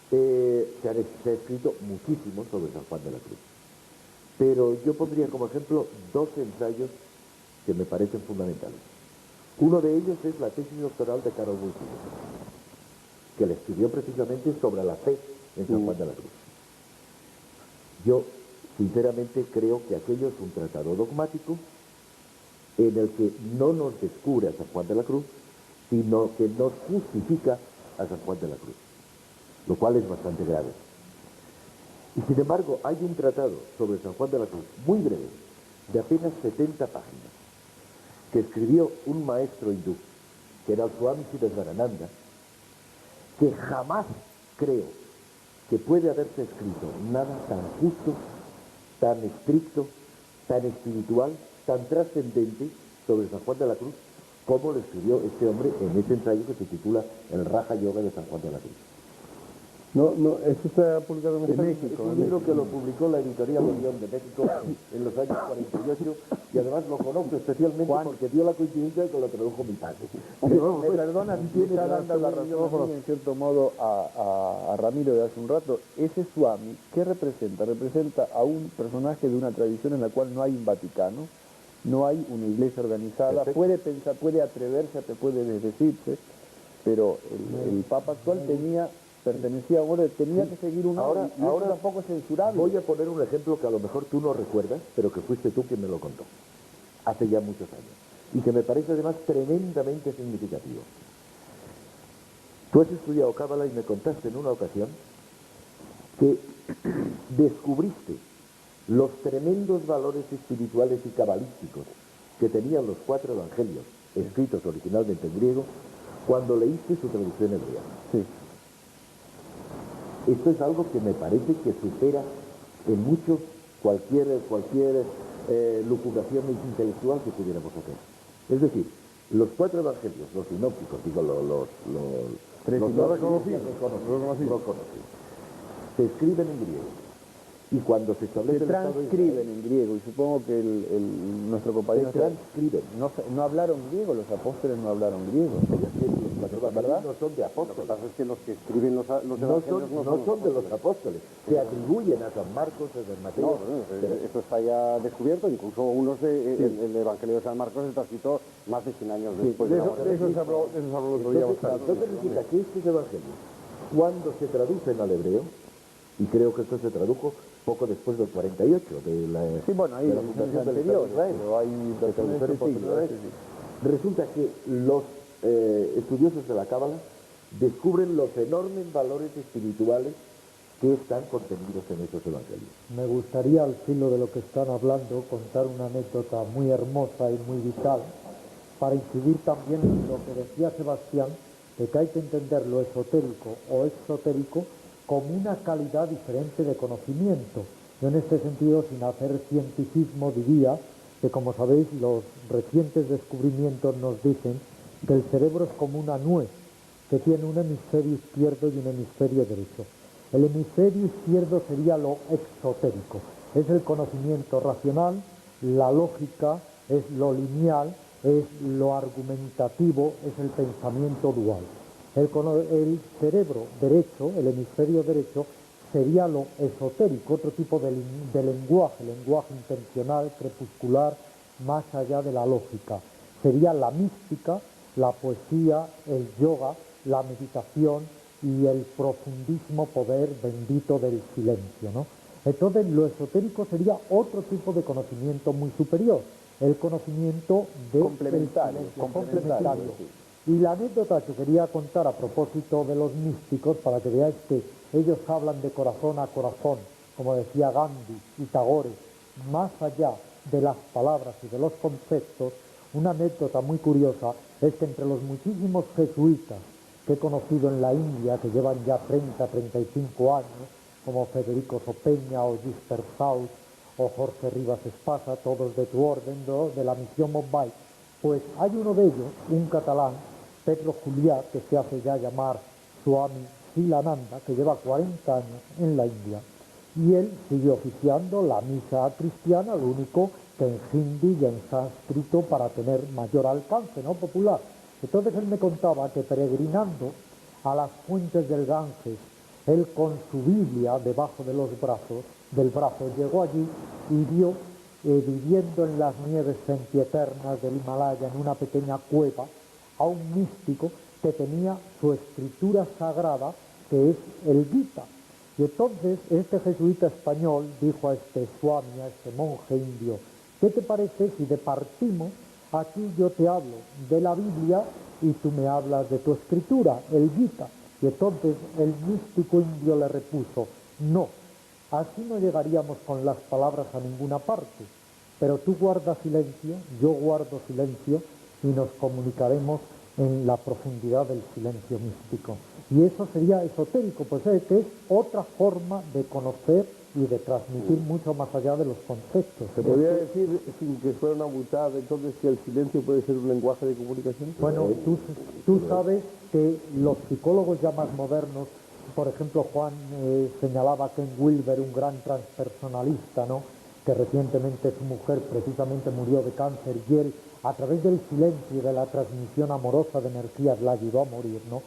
Se ha escrito muchísimo sobre San Juan de la Cruz, pero yo pondría como ejemplo dos ensayos que me parecen fundamentales. Uno de ellos es la tesis doctoral de Karol Wojtyła, que le escribió precisamente sobre la fe en San Juan de la Cruz. Yo, sinceramente, creo que aquello es un tratado dogmático en el que no nos descubre a San Juan de la Cruz, sino que nos justifica a San Juan de la Cruz, lo cual es bastante grave. Y sin embargo, hay un tratado sobre San Juan de la Cruz, muy breve, de apenas 70 páginas, que escribió un maestro hindú, que era el Swami Siddharananda, que jamás creo que puede haberse escrito nada tan justo, tan estricto, tan espiritual, tan trascendente sobre San Juan de la Cruz, como lo escribió este hombre en este ensayo que se titula El Raja Yoga de San Juan de la Cruz. No, eso está publicado en México. Es un libro que lo publicó la editorial Unión de México en los años 48 y además lo conozco especialmente porque dio la coincidencia de que lo tradujo mi padre. Me perdona si me está dando la razón a mí, en cierto modo a Ramiro de hace un rato. Ese Swami, ¿qué representa? Representa a un personaje de una tradición en la cual no hay un Vaticano, no hay una iglesia organizada, puede pensar, puede atreverse, puede desdecirse, pero el Papa actual pertenecía a un orden, tenía que seguir un orden, y ahora tampoco es censurable. Voy a poner un ejemplo que a lo mejor tú no recuerdas, pero que fuiste tú quien me lo contó, hace ya muchos años, y que me parece además tremendamente significativo. Tú has estudiado Cábala y me contaste en una ocasión que descubriste los tremendos valores espirituales y cabalísticos que tenían los 4 evangelios, escritos originalmente en griego, cuando leíste su traducción hebrea. Sí. Esto es algo que me parece que supera en mucho cualquier lucubración intelectual que pudiéramos hacer. Es decir, los 4 evangelios, los sinópticos, digo, los reconocidos, se escriben en griego. Y cuando se establece Se transcriben en griego, y supongo que nuestro compañero... Se transcriben. No hablaron griego, los apóstoles no hablaron griego. ¿Verdad? No son de apóstoles. Lo que pasa es que los que escriben los evangelios no son de los apóstoles. Se atribuyen a San Marcos, a San Mateo. Eso está ya descubierto, incluso el Evangelio de San Marcos está escrito más de 100 años después. De eso se habló el otro día. Entonces resulta que estos evangelios, cuando se traducen al hebreo, y creo que esto se tradujo poco después del 48, de la fundación del Estado de Israel, resulta que los estudiosos de la Cábala descubren los enormes valores espirituales que están contenidos en esos evangelios. Me gustaría, al filo de lo que están hablando, contar una anécdota muy hermosa y muy vital para incidir también en lo que decía Sebastián, de que hay que entender lo esotérico o exotérico como una calidad diferente de conocimiento. Yo en este sentido, sin hacer cientificismo, diría que, como sabéis, los recientes descubrimientos nos dicen que el cerebro es como una nuez, que tiene un hemisferio izquierdo y un hemisferio derecho. El hemisferio izquierdo sería lo exotérico, es el conocimiento racional, la lógica, es lo lineal, es lo argumentativo, es el pensamiento dual. El cerebro derecho, el hemisferio derecho, sería lo esotérico, otro tipo de lenguaje intencional, crepuscular, más allá de la lógica. Sería la mística, la poesía, el yoga, la meditación y el profundísimo poder bendito del silencio, ¿no? Entonces lo esotérico sería otro tipo de conocimiento muy superior, el conocimiento de complementario. Y la anécdota que quería contar a propósito de los místicos, para que veáis que ellos hablan de corazón a corazón, como decía Gandhi y Tagore, más allá de las palabras y de los conceptos, una anécdota muy curiosa es que entre los muchísimos jesuitas que he conocido en la India, que llevan ya 30, 35 años, como Federico Sopeña o Gisper Saus o Jorge Rivas Espasa, todos de tu orden, ¿no?, de la misión Bombay. Pues hay uno de ellos, un catalán, Pedro Juliá, que se hace ya llamar Swami Silananda, que lleva 40 años en la India, y él sigue oficiando la misa cristiana, lo único que en hindi y en sánscrito para tener mayor alcance, ¿no?, popular. Entonces él me contaba que peregrinando a las fuentes del Ganges, él con su Biblia debajo de los brazos, del brazo, llegó allí y vio, viviendo en las nieves sempieternas del Himalaya, en una pequeña cueva, a un místico que tenía su escritura sagrada, que es el Gita. Y entonces este jesuita español dijo a este Swami, a este monje indio: ¿qué te parece si departimos? Aquí yo te hablo de la Biblia y tú me hablas de tu escritura, el Gita. Y entonces el místico indio le repuso: no, así no llegaríamos con las palabras a ninguna parte, pero tú guardas silencio, yo guardo silencio y nos comunicaremos en la profundidad del silencio místico. Y eso sería esotérico, pues que es otra forma de conocer y de transmitir mucho más allá de los conceptos. ¿Se podría decir, sin que fuera una butada, entonces, que el silencio puede ser un lenguaje de comunicación? Bueno, tú sabes que los psicólogos ya más modernos, por ejemplo, Juan señalaba a Ken Wilber, un gran transpersonalista, ¿no?, que recientemente su mujer precisamente murió de cáncer, y él, a través del silencio y de la transmisión amorosa de energías, la ayudó a morir, ¿no?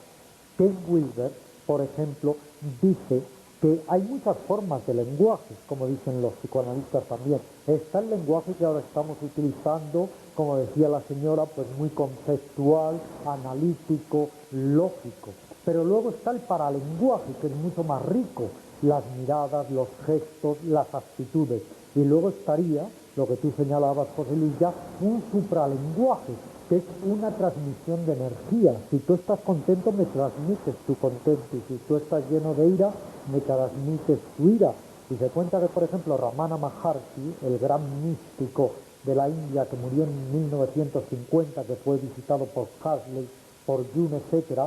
Ken Wilber, por ejemplo, dice que hay muchas formas de lenguaje, como dicen los psicoanalistas también. Está el lenguaje que ahora estamos utilizando, como decía la señora, pues muy conceptual, analítico, lógico. Pero luego está el paralenguaje, que es mucho más rico, las miradas, los gestos, las actitudes. Y luego estaría, lo que tú señalabas, José Luis, ya un supralenguaje, que es una transmisión de energía. Si tú estás contento, me transmites tu contento, y si tú estás lleno de ira, me transmites tu ira. Y se cuenta que, por ejemplo, Ramana Maharshi, el gran místico de la India que murió en 1950, que fue visitado por Huxley, por Jung, etc.,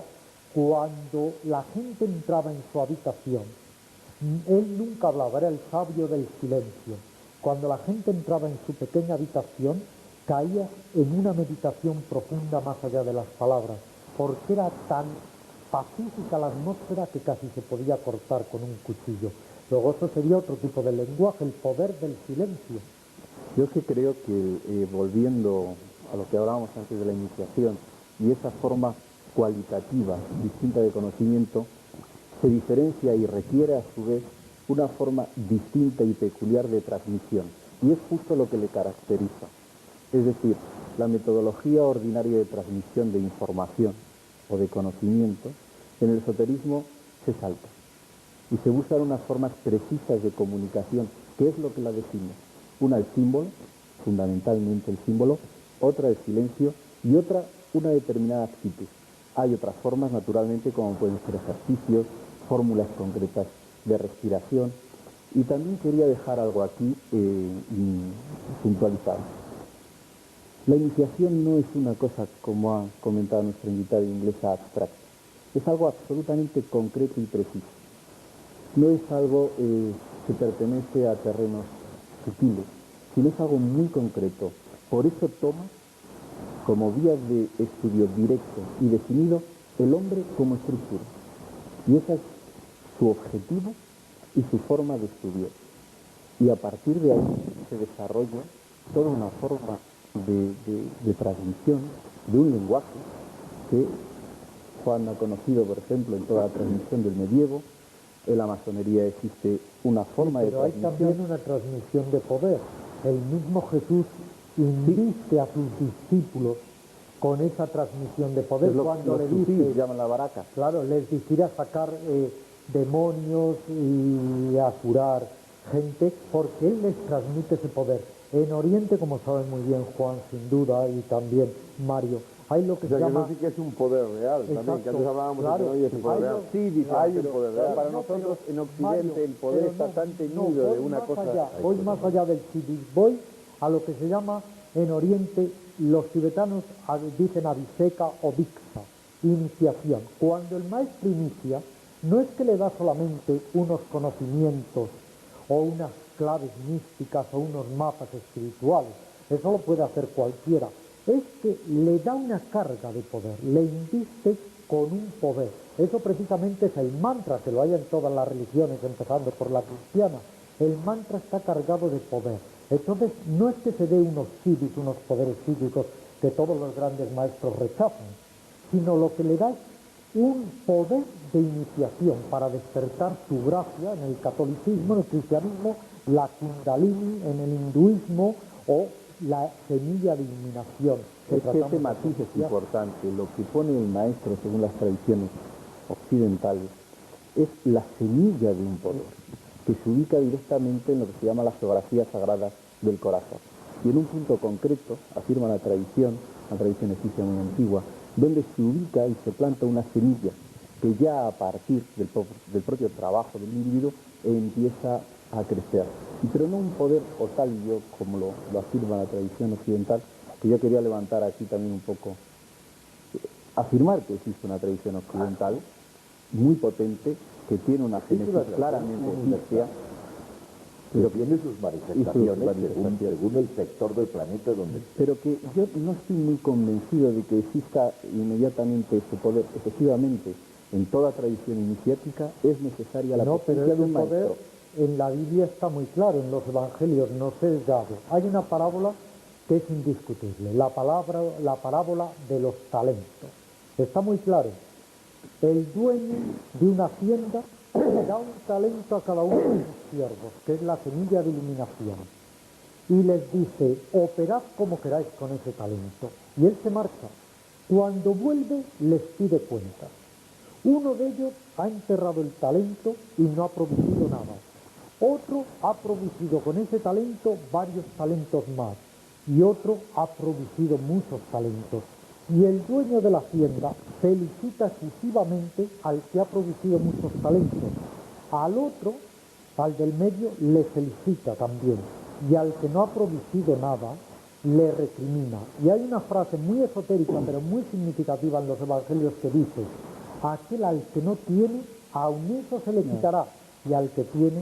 cuando la gente entraba en su habitación, él nunca hablaba, era el sabio del silencio. Cuando la gente entraba en su pequeña habitación, caía en una meditación profunda más allá de las palabras, porque era tan pacífica la atmósfera que casi se podía cortar con un cuchillo. Luego eso sería otro tipo de lenguaje, el poder del silencio. Yo sí creo que, volviendo a lo que hablábamos antes de la iniciación, y esa forma cualitativa distinta de conocimiento, se diferencia y requiere a su vez una forma distinta y peculiar de transmisión, y es justo lo que le caracteriza. Es decir, la metodología ordinaria de transmisión de información o de conocimiento en el esoterismo se salta y se buscan unas formas precisas de comunicación. ¿Qué es lo que la define? Una el símbolo, fundamentalmente el símbolo, otra el silencio y otra una determinada actitud. Hay otras formas, naturalmente, como pueden ser ejercicios, fórmulas concretas de respiración. Y también quería dejar algo aquí puntualizado. La iniciación no es una cosa, como ha comentado nuestra invitada inglesa, abstracta. Es algo absolutamente concreto y preciso. No es algo que pertenece a terrenos sutiles, sino es algo muy concreto. Por eso toma como vía de estudio directo y definido el hombre como estructura. Y ese es su objetivo y su forma de estudio. Y a partir de ahí se desarrolla toda una forma de transmisión de un lenguaje que Juan ha conocido, por ejemplo, en toda la transmisión del medievo. En la masonería existe una forma de transmisión. Pero hay también una transmisión de poder. El mismo Jesús inviste a sus discípulos con esa transmisión de poder. Cuando le dice, llaman la baraca. Claro, les dijera sacar demonios y a curar gente, porque él les transmite ese poder. En Oriente, como sabe muy bien Juan, sin duda, y también Mario, hay lo que se llama... Eso sí que es un poder real. Exacto, también, que antes hablábamos claro, de que no hay ese poder real. Sí, dice, hay un poder real. para No, nosotros pero, en Occidente Mario, el poder pero está no, tan teñido no, de una cosa... Voy más allá del Siddhi, voy a lo que se llama en Oriente, los tibetanos dicen Abhisheka o Diksha, iniciación. Cuando el maestro inicia, no es que le da solamente unos conocimientos o unas claves místicas o unos mapas espirituales. Eso lo puede hacer cualquiera. Es que le da una carga de poder, le inviste con un poder. Eso precisamente es el mantra, que lo hay en todas las religiones, empezando por la cristiana. El mantra está cargado de poder. Entonces, no es que se dé unos psíquicos, unos poderes psíquicos que todos los grandes maestros rechazan, sino lo que le da es un poder de iniciación para despertar tu gracia en el catolicismo, en el cristianismo, la kundalini en el hinduismo o la semilla de iluminación. Es que ese matiz es importante. Lo que pone el maestro, según las tradiciones occidentales, es la semilla de un poder, que se ubica directamente en lo que se llama la geografía sagrada del corazón. Y en un punto concreto, afirma la tradición egipcia muy antigua, donde se ubica y se planta una semilla que ya a partir del propio trabajo del individuo empieza a crecer. Pero no un poder otalio, como lo afirma la tradición occidental, que yo quería levantar aquí también un poco, afirmar que existe una tradición occidental muy potente, que tiene una génesis claramente egipcia, pero tiene sus manifestaciones según el sector del planeta donde... Pero que yo no estoy muy convencido de que exista inmediatamente ese poder. Efectivamente, en toda tradición iniciática es necesaria la presencia de un maestro. Poder en la Biblia está muy claro, en los evangelios no se es dado. Hay una parábola que es indiscutible, la parábola de los talentos. Está muy claro. El dueño de una hacienda da un talento a cada uno de sus siervos, que es la semilla de iluminación, y les dice, operad como queráis con ese talento. Y él se marcha. Cuando vuelve, les pide cuentas. Uno de ellos ha enterrado el talento y no ha producido nada. Otro ha producido con ese talento varios talentos más, y otro ha producido muchos talentos. Y el dueño de la hacienda felicita exclusivamente al que ha producido muchos talentos. Al otro, al del medio, le felicita también. Y al que no ha producido nada, le recrimina. Y hay una frase muy esotérica, pero muy significativa en los evangelios que dice, aquel al que no tiene, aun eso se le quitará, y al que tiene,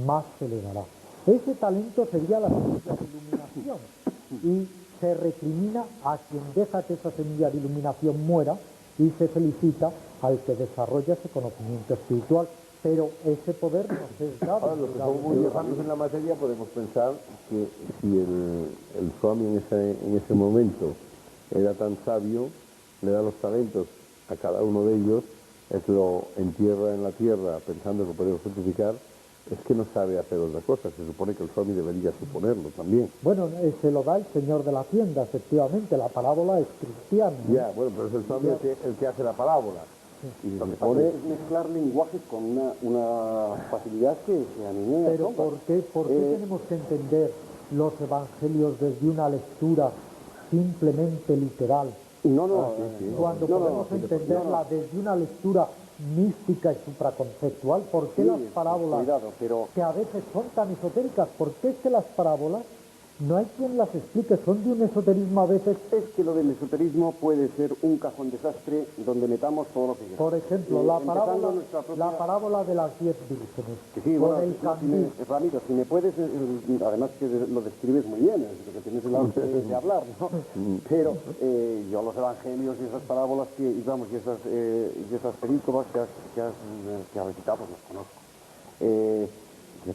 más se le dará. Ese talento sería la semilla de iluminación. Y se recrimina a quien deja que esa semilla de iluminación muera y se felicita al que desarrolla ese conocimiento espiritual. Pero ese poder no se es dado. Ahora, los que somos muy lejanos en la materia podemos pensar que si el Swami en ese momento era tan sabio, le da los talentos a cada uno de ellos, es lo entierra en la tierra pensando que podemos fructificar, es que no sabe hacer otra cosa. Se supone que el Swami debería suponerlo también. Bueno, se lo da el señor de la hacienda, efectivamente, la parábola es cristiana. Ya, bueno, pero es el Swami el que hace la parábola. Y lo que pasa es mezclar lenguajes con una facilidad que a mí me Pero asombra. ¿por qué tenemos que entender los evangelios desde una lectura simplemente literal? Cuando podemos entenderla desde una lectura mística y supraconceptual. ¿Por qué las parábolas, que a veces son tan esotéricas, por qué es que las parábolas no hay quien las explique, son de un esoterismo a veces? Es que lo del esoterismo puede ser un cajón desastre donde metamos todo lo que queramos. Por ejemplo, la parábola de las 10 vírgenes, que sí, con bueno, el candil. Ramiro, si me puedes, además que lo describes muy bien, que tienes el arte de hablar, ¿no? Pero yo los evangelios y esas parábolas y esas películas que has recitado, pues los conozco.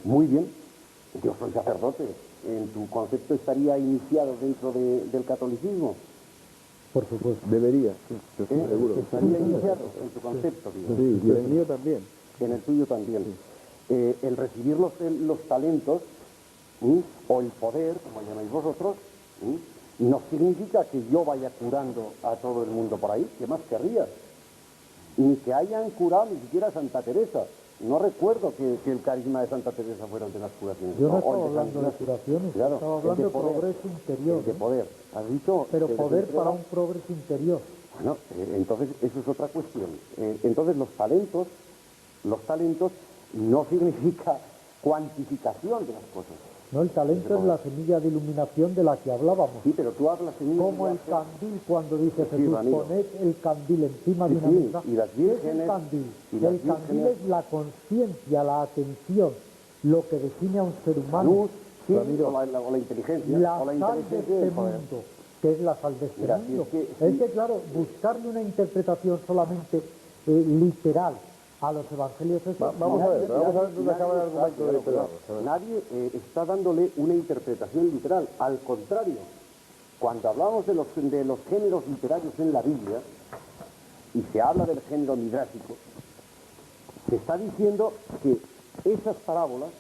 Muy bien, yo soy sacerdote. ¿En tu concepto estaría iniciado dentro del catolicismo? Por supuesto. Debería, sí, estoy seguro. Estaría iniciado en tu concepto, digo. Sí, y en el mío también. En el tuyo también. El recibir los talentos, o el poder, como llamáis vosotros, no significa que yo vaya curando a todo el mundo por ahí. ¿Qué más querrías? Ni que hayan curado ni siquiera a Santa Teresa. No recuerdo que el carisma de Santa Teresa fuera de las curaciones. Yo no estaba hablando de curaciones, claro, estaba hablando de progreso interior. De poder. ¿Has dicho? Pero poder para un progreso interior. Bueno, entonces eso es otra cuestión. Entonces los talentos no significa cuantificación de las cosas. No, el talento es la semilla de iluminación de la que hablábamos. Sí, pero tú hablas semilla. Como el candil, cuando dice Jesús, poned el candil encima de una mesa. Y las ¿Qué es vírgenes, el candil? y las El candil vírgenes. es la conciencia, la atención lo que define a un ser La humano. luz, sí, o la inteligencia. La o la sal de inteligencia y este el poder. mundo, que es la sal de este Mira, si mundo. es Es que, claro, buscarle una interpretación solamente literal a los evangelios es... Vamos a ver dónde acaba el argumento de Pedro. Nadie está dándole una interpretación literal. Al contrario, cuando hablamos de los géneros literarios en la Biblia, y se habla del género midrásico, se está diciendo que esas parábolas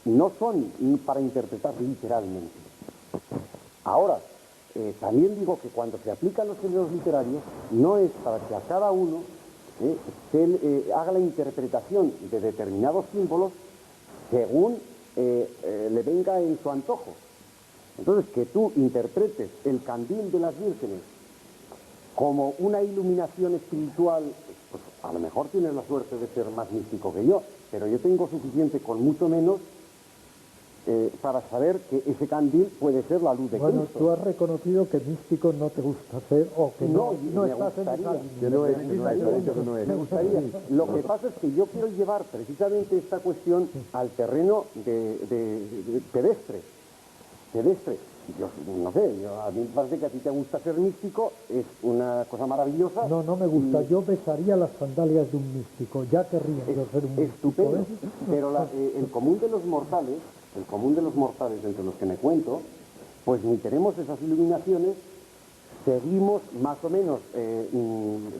no son para interpretar literalmente. Ahora, también digo que cuando se aplican los géneros literarios, no es para que a cada uno se haga la interpretación de determinados símbolos según le venga en su antojo. Entonces, que tú interpretes el candil de las vírgenes como una iluminación espiritual, pues a lo mejor tienes la suerte de ser más místico que yo, pero yo tengo suficiente con mucho menos para saber que ese candil puede ser la luz de Bueno, Cristo. tú has reconocido que místico no te gusta ser, o que no me estás en esa gustaría. línea. Me gustaría. Lo que pasa es que yo quiero llevar precisamente esta cuestión al terreno de pedestre. Yo no sé, a mí me parece que a ti te gusta ser místico, es una cosa maravillosa. No, no me gusta. Yo besaría las sandalias de un místico. Ya querría yo ser un místico. Estupendo. ¿eh? Pero el común de los mortales, entre los que me cuento, pues ni tenemos esas iluminaciones, seguimos más o menos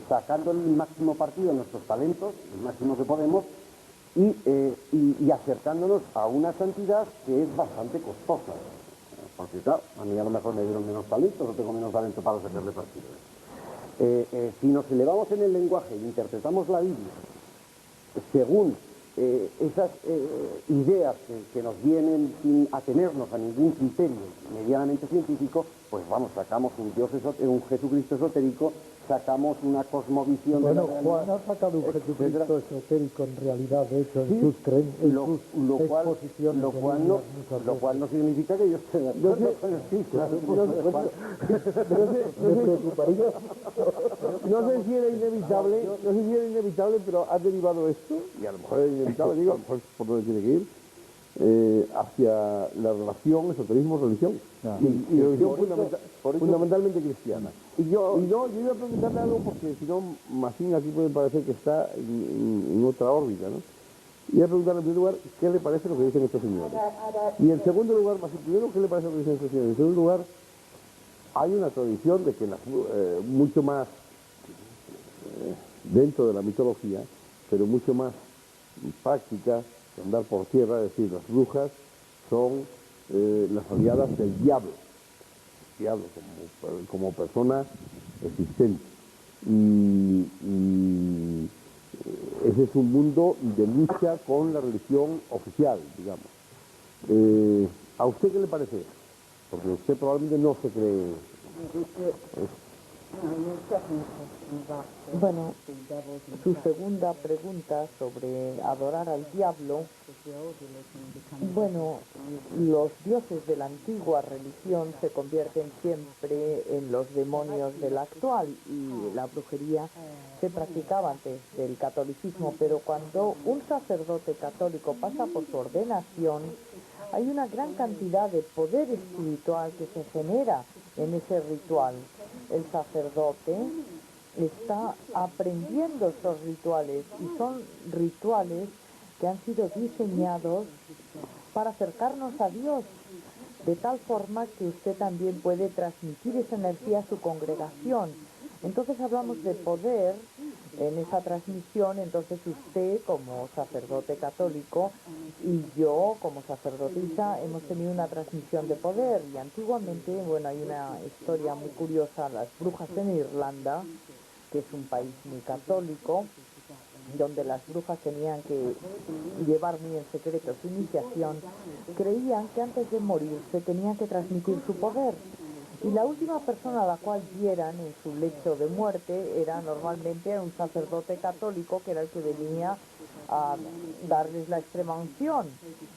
sacando el máximo partido de nuestros talentos, el máximo que podemos, y acercándonos a una santidad que es bastante costosa. Porque claro, a mí a lo mejor me dieron menos talento, no tengo menos talento para sacarle partido. Si nos elevamos en el lenguaje e interpretamos la Biblia según esas ideas que nos vienen sin atenernos a ningún criterio medianamente científico, pues vamos, sacamos un Jesucristo esotérico, sacamos una cosmovisión de la Bueno, realidad, Juan ha sacado un Jesucristo esotérico en realidad, de hecho, en sí, sus creencias, lo cual no significa que yo esté de acuerdo con el Cristo. Me preocuparía. No sé si era inevitable, pero ha derivado esto, y a lo mejor es inevitable, digo, pues por donde tiene que ir, hacia la relación esoterismo-religión. Y religión fundamentalmente cristiana. Y yo iba a preguntarle algo porque si no, Massín aquí puede parecer que está en otra órbita, ¿no? Y voy a preguntarle en primer lugar qué le parece lo que dicen estos señores. Y en segundo lugar, Massín, primero, ¿qué le parece lo que dicen estos señores? En segundo lugar, hay una tradición de que mucho más dentro de la mitología, pero mucho más práctica que andar por tierra, es decir, las brujas son las aliadas del diablo como persona existente. Y ese es un mundo de lucha con la religión oficial, digamos. ¿A usted qué le parece? Porque usted probablemente no se cree. Bueno, su segunda pregunta sobre adorar al diablo, bueno, los dioses de la antigua religión se convierten siempre en los demonios de la actual y la brujería se practicaba antes del catolicismo, pero cuando un sacerdote católico pasa por su ordenación, hay una gran cantidad de poder espiritual que se genera en ese ritual. El sacerdote está aprendiendo estos rituales y son rituales que han sido diseñados para acercarnos a Dios, de tal forma que usted también puede transmitir esa energía a su congregación. Entonces hablamos de poder en esa transmisión, entonces usted como sacerdote católico y yo como sacerdotisa hemos tenido una transmisión de poder y antiguamente, bueno, hay una historia muy curiosa, las brujas en Irlanda, que es un país muy católico, donde las brujas tenían que llevar muy en secreto su iniciación, creían que antes de morirse tenían que transmitir su poder. Y la última persona a la cual vieran en su lecho de muerte era normalmente un sacerdote católico, que era el que venía a darles la extrema unción.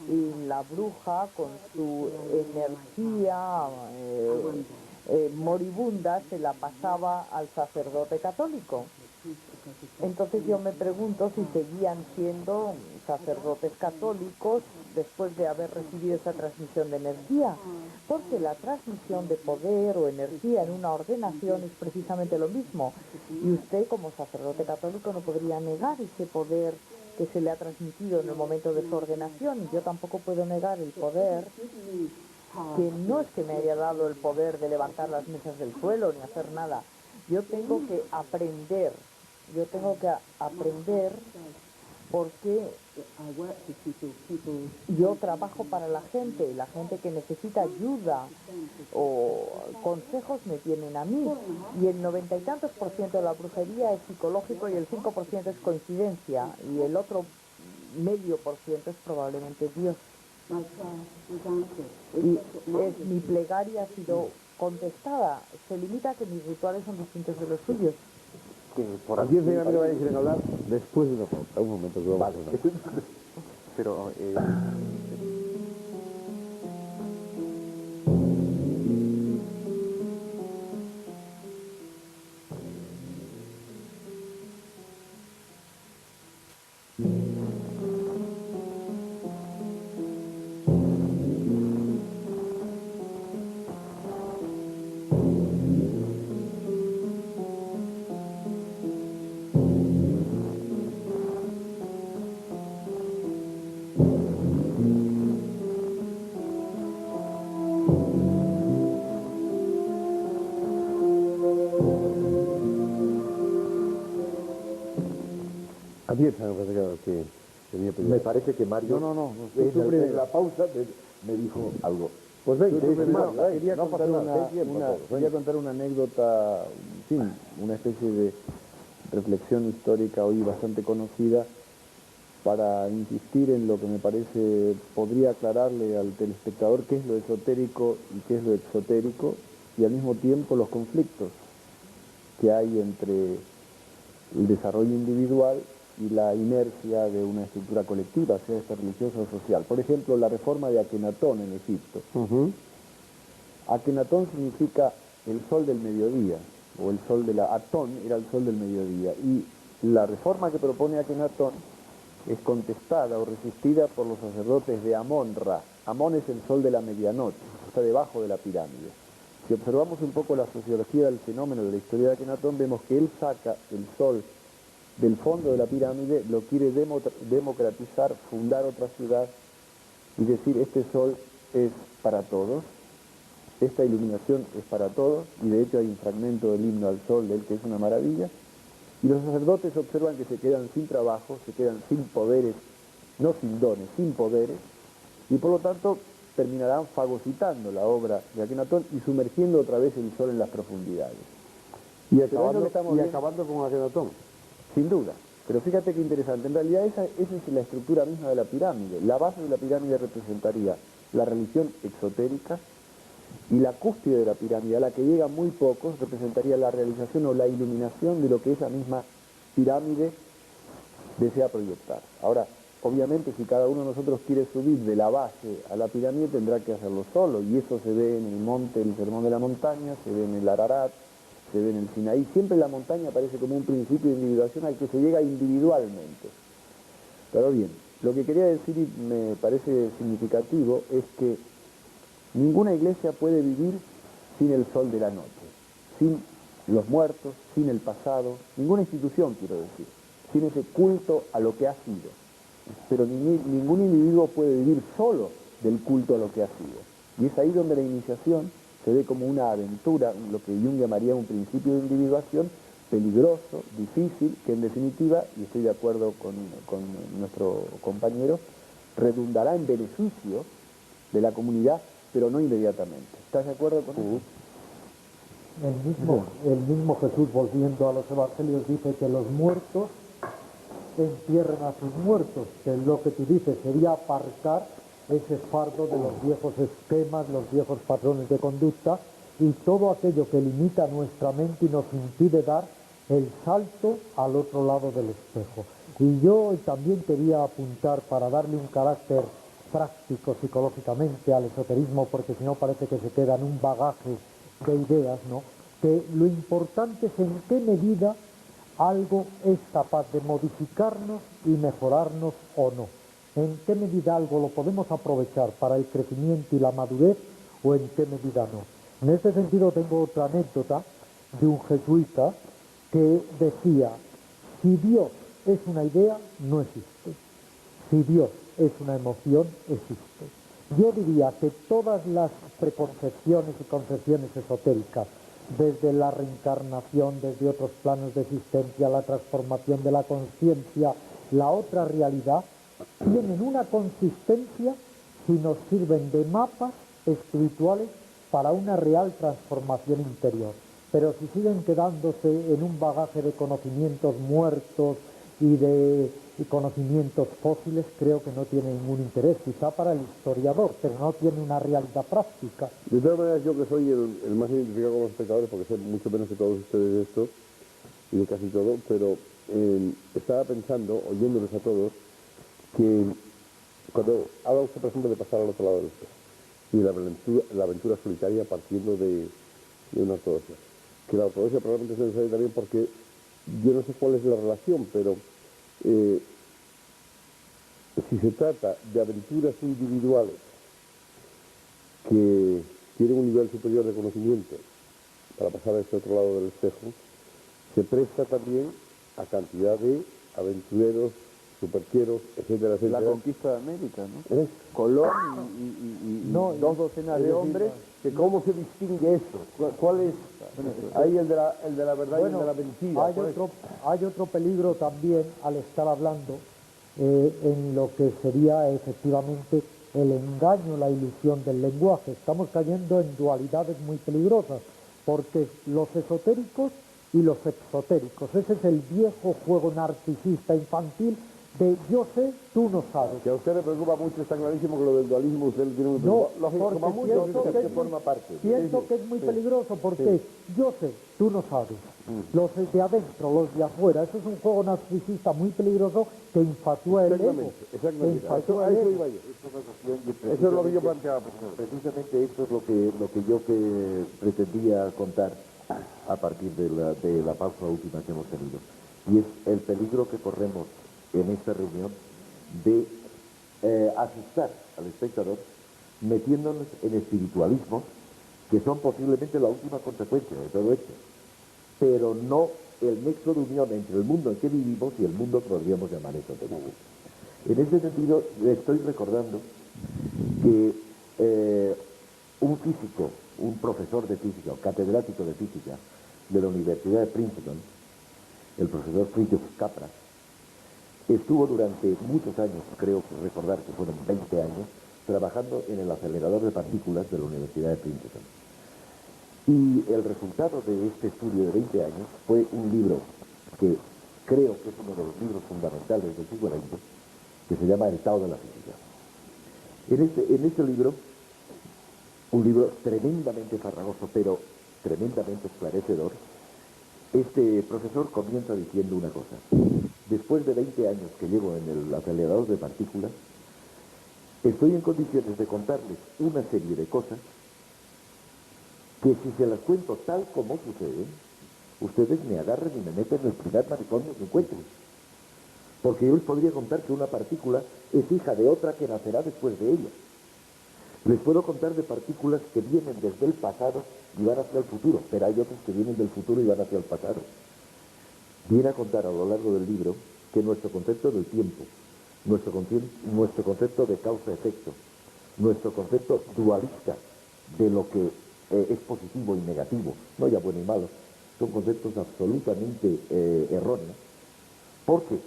Y la bruja, con su energía moribunda, se la pasaba al sacerdote católico. Entonces yo me pregunto si seguían siendo sacerdotes católicos después de haber recibido esa transmisión de energía, porque la transmisión de poder o energía en una ordenación es precisamente lo mismo. Y usted, como sacerdote católico, no podría negar ese poder que se le ha transmitido en el momento de su ordenación, y yo tampoco puedo negar el poder que no es que me haya dado el poder de levantar las mesas del suelo ni hacer nada. Yo tengo que aprender porque yo trabajo para la gente, y la gente que necesita ayuda o consejos me tienen a mí, y el 90 y tantos % de la brujería es psicológico y el 5% es coincidencia, y el otro medio por ciento es probablemente Dios. Y mi plegaria ha sido contestada. Se limita a que mis rituales son distintos de los suyos. Que por Aquí aquí, enseguida me van a decir hablar después de una pausa. Un momento, que vamos a hablar. pero Atienza, me parece que tenía pedido. Me parece que Mario en la pausa me dijo algo. Pues venga, hermano, quería no contar pasa nada, hay tiempo a todos, quería contar una anécdota, en fin, una especie de reflexión histórica hoy bastante conocida, para insistir en lo que me parece podría aclararle al telespectador qué es lo esotérico y qué es lo exotérico, y al mismo tiempo los conflictos que hay entre el desarrollo individual y la inercia de una estructura colectiva, sea esta religiosa o social. Por ejemplo, la reforma de Akenatón en Egipto. Akenatón significa el sol del mediodía, o el sol de la... Atón era el sol del mediodía, y la reforma que propone Akenatón es contestada o resistida por los sacerdotes de Amón-Ra. Amón es el sol de la medianoche, está debajo de la pirámide. Si observamos un poco la sociología del fenómeno de la historia de Akenatón, vemos que él saca el sol del fondo de la pirámide, lo quiere democratizar, fundar otra ciudad y decir, este sol es para todos, esta iluminación es para todos, y de hecho hay un fragmento del himno al sol de él que es una maravilla, y los sacerdotes observan que se quedan sin trabajo, se quedan sin poderes, no sin dones, sin poderes, y por lo tanto terminarán fagocitando la obra de Akenatón y sumergiendo otra vez el sol en las profundidades. Y acabando con Akenatón. Sin duda, pero fíjate qué interesante, en realidad esa es la estructura misma de la pirámide. La base de la pirámide representaría la religión exotérica, y la cúspide de la pirámide, a la que llegan muy pocos, representaría la realización o la iluminación de lo que esa misma pirámide desea proyectar. Ahora, obviamente, si cada uno de nosotros quiere subir de la base a la pirámide, tendrá que hacerlo solo, y eso se ve en el monte, el Sermón de la Montaña, se ve en el Ararat, se ve en el Sinaí. Siempre la montaña aparece como un principio de individuación al que se llega individualmente. Pero bien, lo que quería decir, y me parece significativo, es que ninguna iglesia puede vivir sin el sol de la noche, sin los muertos, sin el pasado, ninguna institución, quiero decir, sin ese culto a lo que ha sido. Pero ningún individuo puede vivir solo del culto a lo que ha sido. Y es ahí donde la iniciación se ve como una aventura, lo que Jung llamaría un principio de individuación, peligroso, difícil, que en definitiva, y estoy de acuerdo con nuestro compañero, redundará en beneficio de la comunidad, pero no inmediatamente. ¿Estás de acuerdo con eso? El mismo Jesús, volviendo a los evangelios, dice que los muertos entierren a sus muertos, que es lo que tú dices, sería aparcar ese fardo de los viejos esquemas, los viejos patrones de conducta y todo aquello que limita nuestra mente y nos impide dar el salto al otro lado del espejo. Y yo también quería apuntar, para darle un carácter práctico psicológicamente al esoterismo, porque si no parece que se queda en un bagaje de ideas, ¿no?, que lo importante es en qué medida algo es capaz de modificarnos y mejorarnos o no. ¿En qué medida algo lo podemos aprovechar para el crecimiento y la madurez o en qué medida no? En este sentido tengo otra anécdota de un jesuita que decía, si Dios es una idea, no existe. Si Dios es una emoción, existe. Yo diría que todas las preconcepciones y concepciones esotéricas, desde la reencarnación, desde otros planos de existencia, la transformación de la conciencia, la otra realidad, tienen una consistencia si nos sirven de mapas espirituales para una real transformación interior. Pero si siguen quedándose en un bagaje de conocimientos muertos y de conocimientos fósiles, creo que no tiene ningún interés, quizá para el historiador, pero no tiene una realidad práctica. De todas maneras, yo que soy el más identificado con los espectadores, porque sé mucho menos que todos ustedes de esto, y de casi todo, pero estaba pensando, oyéndoles a todos, que cuando habla usted, por ejemplo, de pasar al otro lado del espejo, y de la aventura solitaria partiendo de una ortodoxia, que la ortodoxia probablemente es necesaria también porque yo no sé cuál es la relación, pero si se trata de aventuras individuales que tienen un nivel superior de conocimiento para pasar a este otro lado del espejo, se presta también a cantidad de aventureros, superqueros, etcétera, etcétera. La conquista de América, ¿no? Colón y No, dos docenas Es de decir, hombres. que ¿cómo se distingue eso? ¿Cuál es ahí el de la verdad y el de la mentira? Hay otro peligro también al estar hablando en lo que sería efectivamente el engaño, la ilusión del lenguaje. Estamos cayendo en dualidades muy peligrosas, porque los esotéricos y los exotéricos, ese es el viejo juego narcisista infantil de yo sé, tú no sabes. Que a usted le preocupa mucho, está clarísimo que lo del dualismo usted le tiene muy No, preocupado. porque pienso que es muy peligroso, porque yo sé, tú no sabes. Los de adentro, los de afuera, eso es un juego narcisista muy peligroso que infatúa el ego. Exactamente, Infatuá a el eso ego. iba yo. Eso es lo que yo planteaba. Precisamente esto es lo que yo pretendía contar a partir de la pausa última que hemos tenido. Y es el peligro que corremos en esta reunión de asustar al espectador metiéndonos en espiritualismos que son posiblemente la última consecuencia de todo esto, pero no el nexo de unión entre el mundo en que vivimos y el mundo que podríamos llamar esotérico. En este sentido, le estoy recordando que un físico, un profesor de física, o catedrático de física de la Universidad de Princeton, el profesor Fritjof Capra, estuvo durante muchos años, creo recordar que fueron 20 años, trabajando en el acelerador de partículas de la Universidad de Princeton. Y el resultado de este estudio de 20 años fue un libro que creo que es uno de los libros fundamentales del siglo XX, que se llama El Tao de la Física. En este libro, un libro tremendamente farragoso, pero tremendamente esclarecedor, este profesor comienza diciendo una cosa. Después de 20 años que llevo en el acelerador de partículas, estoy en condiciones de contarles una serie de cosas que si se las cuento tal como suceden, ustedes me agarran y me meten en el primer manicomio que encuentren. Porque yo les podría contar que una partícula es hija de otra que nacerá después de ella. Les puedo contar de partículas que vienen desde el pasado y van hacia el futuro, pero hay otras que vienen del futuro y van hacia el pasado. Viene a contar a lo largo del libro que nuestro concepto del tiempo, nuestro concepto de causa-efecto, nuestro concepto dualista de lo que es positivo y negativo, no ya bueno y malo, son conceptos absolutamente erróneos, porque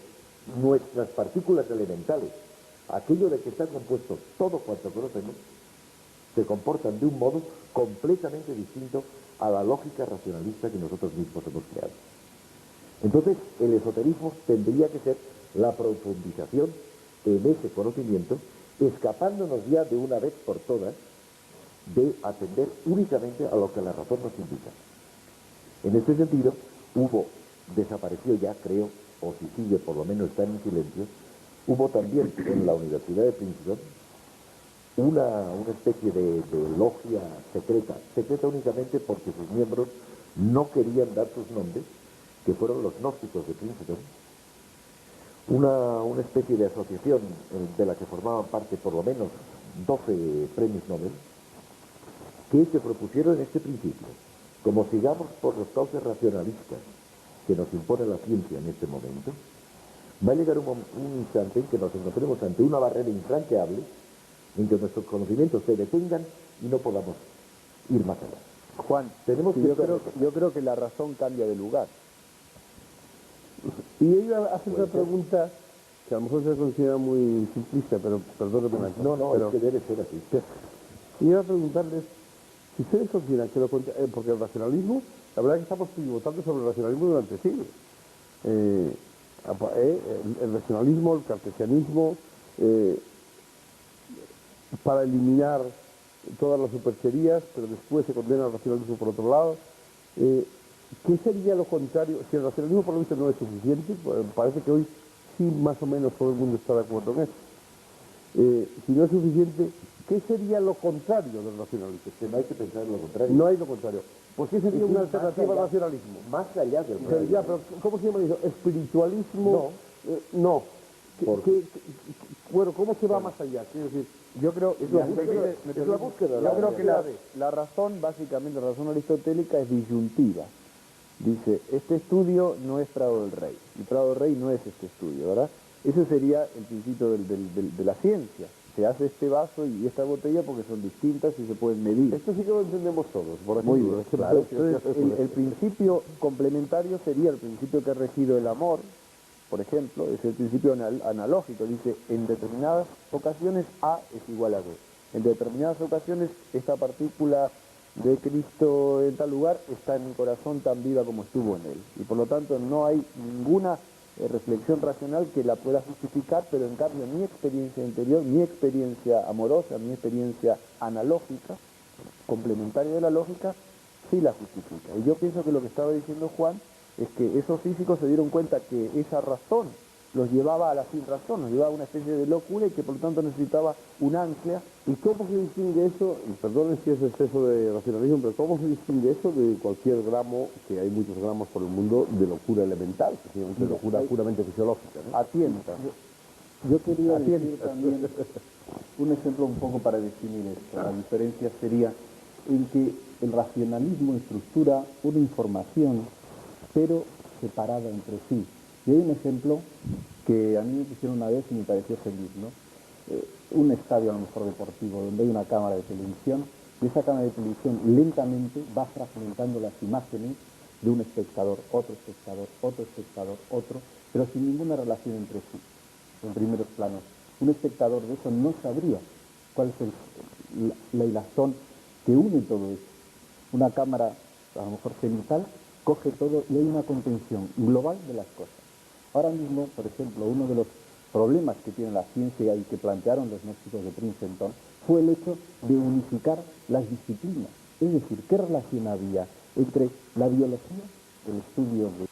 nuestras partículas elementales, aquello de que está compuesto todo cuanto conocemos, se comportan de un modo completamente distinto a la lógica racionalista que nosotros mismos hemos creado. Entonces, el esoterismo tendría que ser la profundización en ese conocimiento, escapándonos ya de una vez por todas de atender únicamente a lo que la razón nos indica. En este sentido, desapareció ya, creo, o si sigue, por lo menos está en silencio, hubo también en la Universidad de Princeton una especie de logia secreta únicamente porque sus miembros no querían dar sus nombres, que fueron los gnósticos de Princeton, una especie de asociación de la que formaban parte por lo menos 12 premios Nobel, que se propusieron este principio: como sigamos por los cauces racionalistas que nos impone la ciencia en este momento, va a llegar un instante en que nos encontremos ante una barrera infranqueable, en que nuestros conocimientos se detengan y no podamos ir más allá. Juan, Tenemos sí, que yo creo que la razón cambia de lugar. Y yo iba a hacer una pregunta que a lo mejor se considera muy simplista, pero perdóneme. No, pero, es que debe ser así. Y iba a preguntarles si ustedes consideran que porque el racionalismo, la verdad es que estamos pivotando sobre el racionalismo durante siglos. El racionalismo, el cartesianismo, para eliminar todas las supercherías, pero después se condena al racionalismo por otro lado. ¿Qué sería lo contrario? Si el racionalismo por lo visto no es suficiente, pues parece que hoy sí más o menos todo el mundo está de acuerdo en eso. Si no es suficiente, ¿qué sería lo contrario del racionalismo? Que no hay que pensar en lo contrario. No hay lo contrario. ¿Por qué sería una alternativa al racionalismo? Más allá del Pero ya, pero ¿cómo se llama eso? ¿Espiritualismo? No. Bueno, ¿cómo se va más allá? Quiero decir, yo creo es la búsqueda. Yo creo que la razón, básicamente, la razón aristotélica es disyuntiva. Dice, este estudio no es Prado del Rey, y Prado del Rey no es este estudio, ¿verdad? Ese sería el principio de la ciencia. Se hace este vaso y esta botella porque son distintas y se pueden medir. Esto sí que lo entendemos todos, por ejemplo. Muy bien, claro. Entonces, el principio complementario sería el principio que ha regido el amor, por ejemplo, es el principio analógico. Dice, en determinadas ocasiones A es igual a B. En determinadas ocasiones esta partícula de Cristo en tal lugar está en mi corazón tan viva como estuvo en él. Y por lo tanto no hay ninguna reflexión racional que la pueda justificar, pero en cambio mi experiencia interior, mi experiencia amorosa, mi experiencia analógica, complementaria de la lógica, sí la justifica. Y yo pienso que lo que estaba diciendo Juan es que esos físicos se dieron cuenta que esa razón los llevaba a la sin razón, los llevaba a una especie de locura y que por lo tanto necesitaba un ancla. ¿Y cómo se distingue eso? Y perdonen si es exceso de racionalismo, pero ¿cómo se distingue eso de cualquier gramo, que hay muchos gramos por el mundo, de locura elemental, de locura puramente fisiológica, ¿no? Atienta. Yo quería decir también un ejemplo un poco para definir esto. La diferencia sería en que el racionalismo estructura una información, pero separada entre sí. Y hay un ejemplo que a mí me pusieron una vez y me pareció feliz, ¿no? Un estadio a lo mejor deportivo, donde hay una cámara de televisión, y esa cámara de televisión lentamente va fragmentando las imágenes de un espectador, otro espectador, otro espectador, otro, pero sin ninguna relación entre sí, en primeros planos. Un espectador de eso no sabría cuál es la hilazón que une todo eso. Una cámara, a lo mejor cenital, coge todo y hay una contención global de las cosas. Ahora mismo, por ejemplo, uno de los problemas que tiene la ciencia y que plantearon los gnósticos de Princeton fue el hecho de unificar las disciplinas. Es decir, ¿qué relación había entre la biología, el estudio de